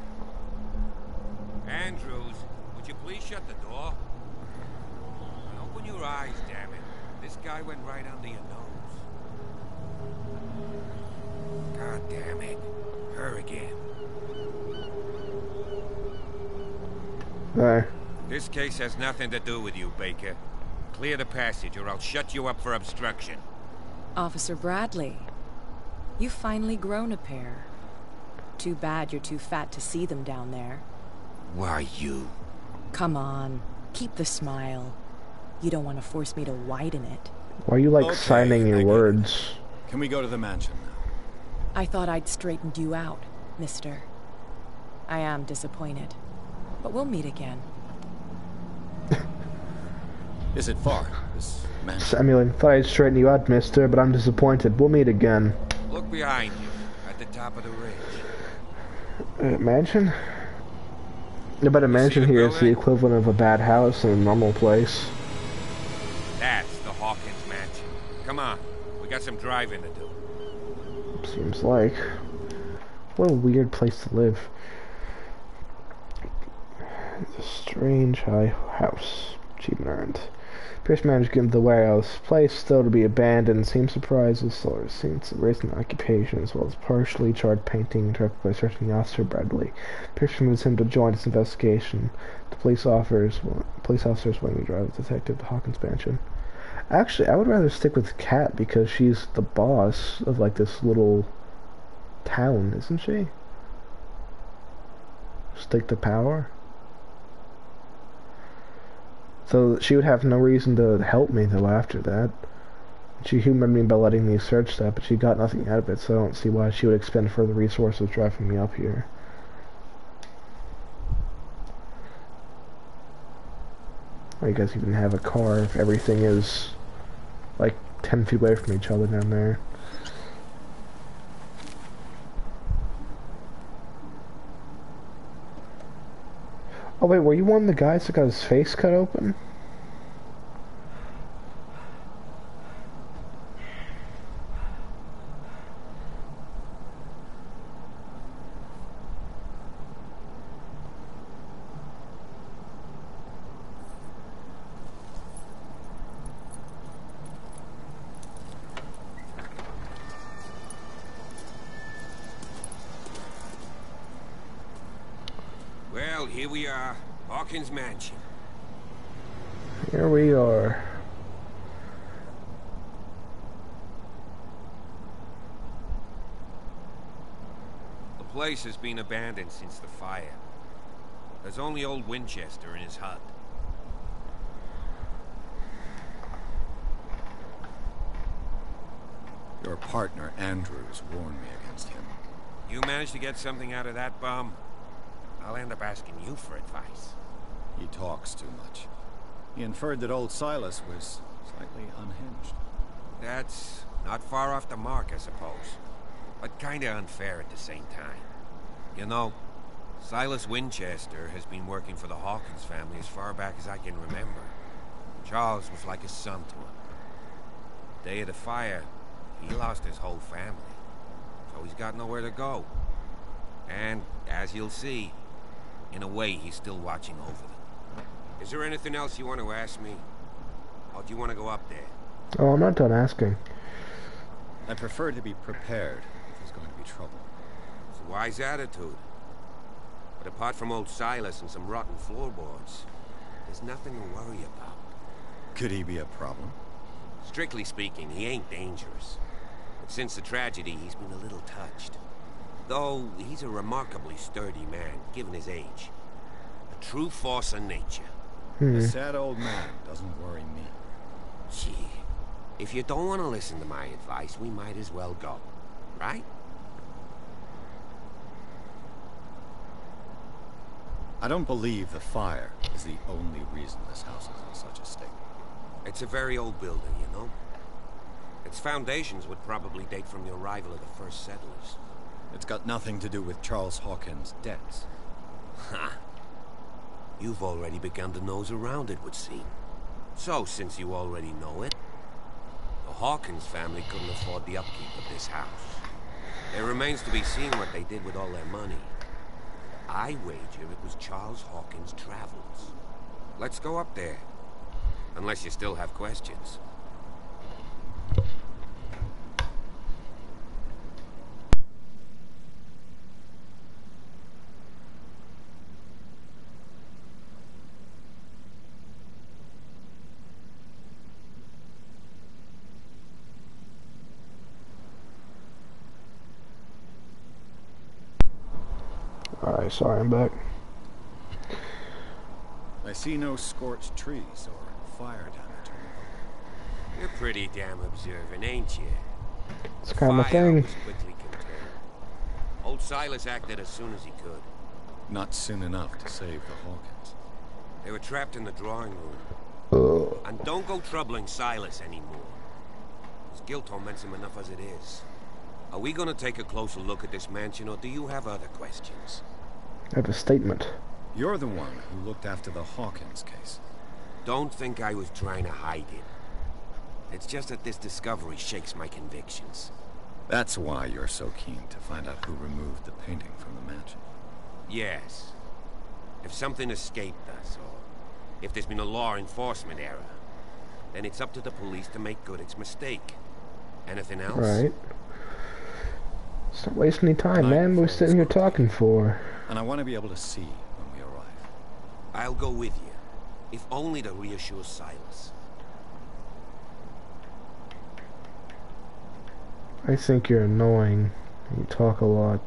Andrews, would you please shut the door? And open your eyes, damn it. This guy went right under your nose. God damn it. Her again. Hey. This case has nothing to do with you, Baker. Clear the passage or I'll shut you up for obstruction. Officer Bradley, you've finally grown a pair. Too bad you're too fat to see them down there. Why you? Come on, keep the smile. You don't want to force me to widen it. Why are you like signing your words? Can we go to the mansion now? I thought I'd straightened you out, mister. I am disappointed, but we'll meet again. Is it far, this mansion? Samuel, thought I'd straighten you out, mister, but I'm disappointed. We'll meet again. Look behind you, at the top of the ridge. Mansion? I bet a mansion here is the equivalent of a bad house in a normal place. That's the Hawkins mansion. Come on, we got some driving to do. Seems like. What a weird place to live. It's a strange high house. Achievement earned. Pierce managed to get into the warehouse. Place, though to be abandoned, seems surprised as sellers since the recent occupation, as well as partially charred painting directed by searching Officer Bradley. Pierce convinced him to join his investigation. The police officers wanting to drive the detective to Hawkins Mansion. Actually, I would rather stick with Kat because she's the boss of like this little town, isn't she? Stick to power. So she would have no reason to help me though after that. She humored me by letting me search that, but she got nothing out of it, so I don't see why she would expend further resources driving me up here. Why you guys even have a car if everything is like 10 feet away from each other down there? Oh wait, were you one of the guys that got his face cut open? Well, here we are. Hawkins Mansion. Here we are. The place has been abandoned since the fire. There's only old Winchester in his hut. Your partner, Andrews, warned me against him. You managed to get something out of that bum? I'll end up asking you for advice. He talks too much. He inferred that old Silas was slightly unhinged. That's not far off the mark, I suppose. But kinda unfair at the same time. You know, Silas Winchester has been working for the Hawkins family as far back as I can remember. Charles was like a son to him. The day of the fire, he lost his whole family. So he's got nowhere to go. And, as you'll see, in a way he's still watching over them. Is there anything else you want to ask me? Or do you want to go up there? Oh, I'm not done asking. I prefer to be prepared if there's going to be trouble. It's a wise attitude. But apart from old Silas and some rotten floorboards, there's nothing to worry about. Could he be a problem? Strictly speaking, he ain't dangerous. But since the tragedy, he's been a little touched. Though, he's a remarkably sturdy man, given his age. A true force of nature. A sad old man doesn't worry me. Gee, if you don't want to listen to my advice, we might as well go. Right? I don't believe the fire is the only reason this house is in such a state. It's a very old building, you know? Its foundations would probably date from the arrival of the first settlers. It's got nothing to do with Charles Hawkins' debts. Ha! You've already begun to nose around it, would seem. So, since you already know it, the Hawkins family couldn't afford the upkeep of this house. It remains to be seen what they did with all their money. I wager it was Charles Hawkins' travels. Let's go up there. Unless you still have questions. Alright, sorry, I'm back. I see no scorched trees or fire damage. You're pretty damn observant, ain't you? It's kind of a thing. Was quickly contained. Old Silas acted as soon as he could. Not soon enough to save the Hawkins. They were trapped in the drawing room. And don't go troubling Silas anymore. His guilt torments him enough as it is. Are we gonna take a closer look at this mansion, or do you have other questions? I have a statement. You're the one who looked after the Hawkins case. Don't think I was trying to hide it. It's just that this discovery shakes my convictions. That's why you're so keen to find out who removed the painting from the mansion. Yes. If something escaped us, or if there's been a law enforcement error, then it's up to the police to make good its mistake. Anything else? Right. Stop wasting any time, man. We're sitting here talking for. And I want to be able to see when we arrive. I'll go with you, if only to reassure Silas. I think you're annoying. You talk a lot.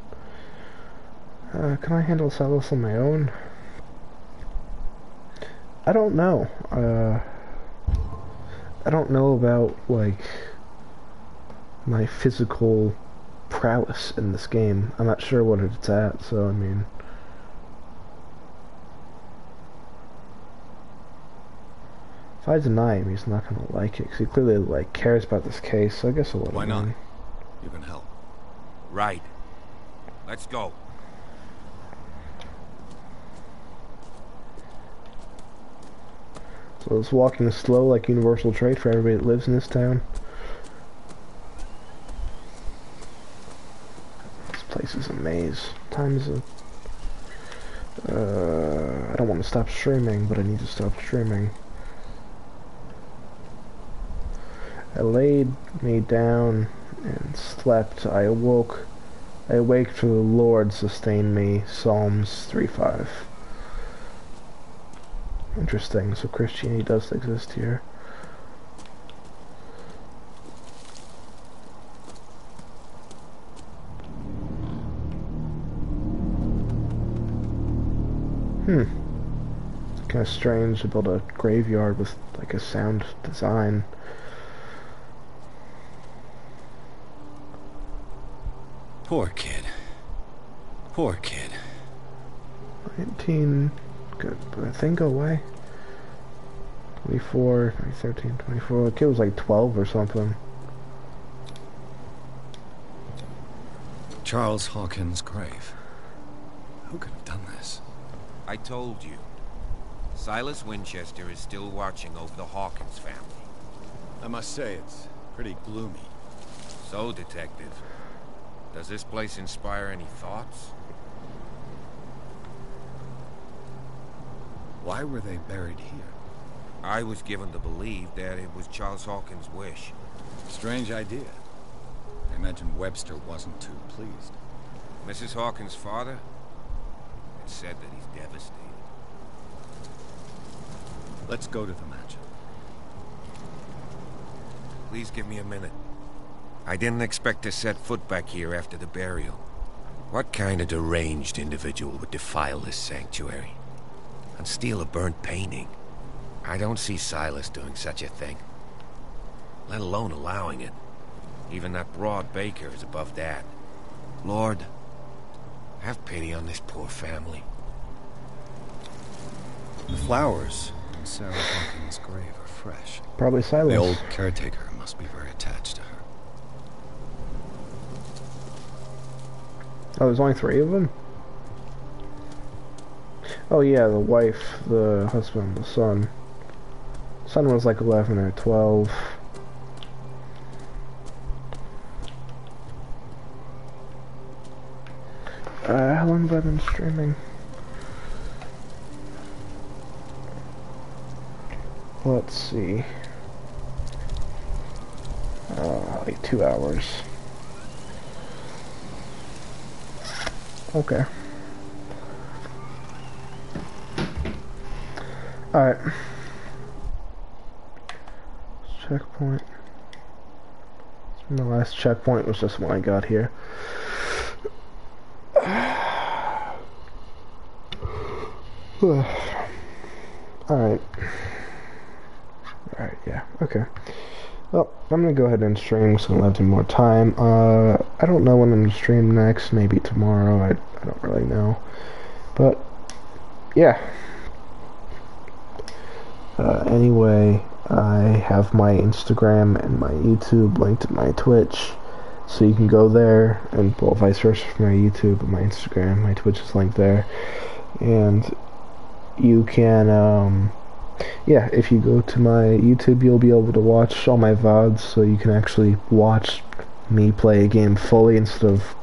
Can I handle Silas on my own? I don't know. I don't know about, like, my physical prowess in this game. I'm not sure what it's at, so I mean... If I deny him, he's not gonna like it, because he clearly, like, cares about this case, so I guess I'll let him. Why not? You can help. Right. Let's go. So it's walking slow like universal trait for everybody that lives in this town. This place is a maze. Time is a... I don't want to stop streaming, but I need to stop streaming. I laid me down and slept. I awoke. I awake for the Lord sustained me. Psalms 3:5. Interesting. So Christianity does exist here. Kind of strange to build a graveyard with like a sound design. Poor kid. Poor kid. 19. Good. I think go away. 24, 13, 24. The kid was like 12 or something. Charles Hawkins' grave. Who could have done this? I told you. Silas Winchester is still watching over the Hawkins family. I must say, it's pretty gloomy. So, Detective, does this place inspire any thoughts? Why were they buried here? I was given to believe that it was Charles Hawkins' wish. Strange idea. I imagine Webster wasn't too pleased. Mrs. Hawkins' father? It said that he's devastated. Let's go to the mansion. Please give me a minute. I didn't expect to set foot back here after the burial. What kind of deranged individual would defile this sanctuary and steal a burnt painting? I don't see Silas doing such a thing, let alone allowing it. Even that broad baker is above that. Lord, have pity on this poor family. The flowers in Sarah Hawkins' grave are fresh. Probably Silas. The old caretaker must be very attached to her. Oh, there's only 3 of them? Oh yeah, the wife, the husband, the son. Son was like 11 or 12. How long have I been streaming? Let's see. Like 2 hours. Okay. Alright. Checkpoint. The last checkpoint was just when I got here. Alright. Alright, yeah, okay. Well, I'm gonna go ahead and stream so I don't have any more time. I don't know when I'm gonna stream next, maybe tomorrow, I don't really know. But, yeah. Anyway, I have my Instagram and my YouTube linked to my Twitch, so you can go there, and well, vice versa for my YouTube and my Instagram. My Twitch is linked there, and you can, yeah, if you go to my YouTube, you'll be able to watch all my VODs, so you can actually watch me play a game fully instead of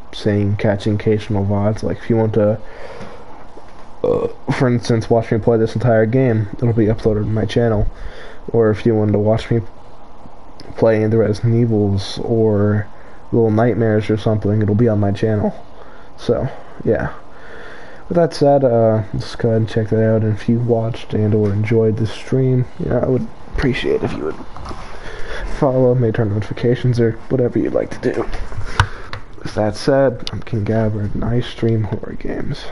catching occasional VODs. Like, if you want to, for instance, watch me play this entire game, it'll be uploaded to my channel. Or if you wanted to watch me play the Resident Evils or Little Nightmares or something, it'll be on my channel. So, yeah. With that said, just go ahead and check that out, and if you watched and or enjoyed this stream, I would appreciate if you would follow, maybe turn notifications, or whatever you'd like to do. With that said, I'm King Gabbard, and I stream horror games.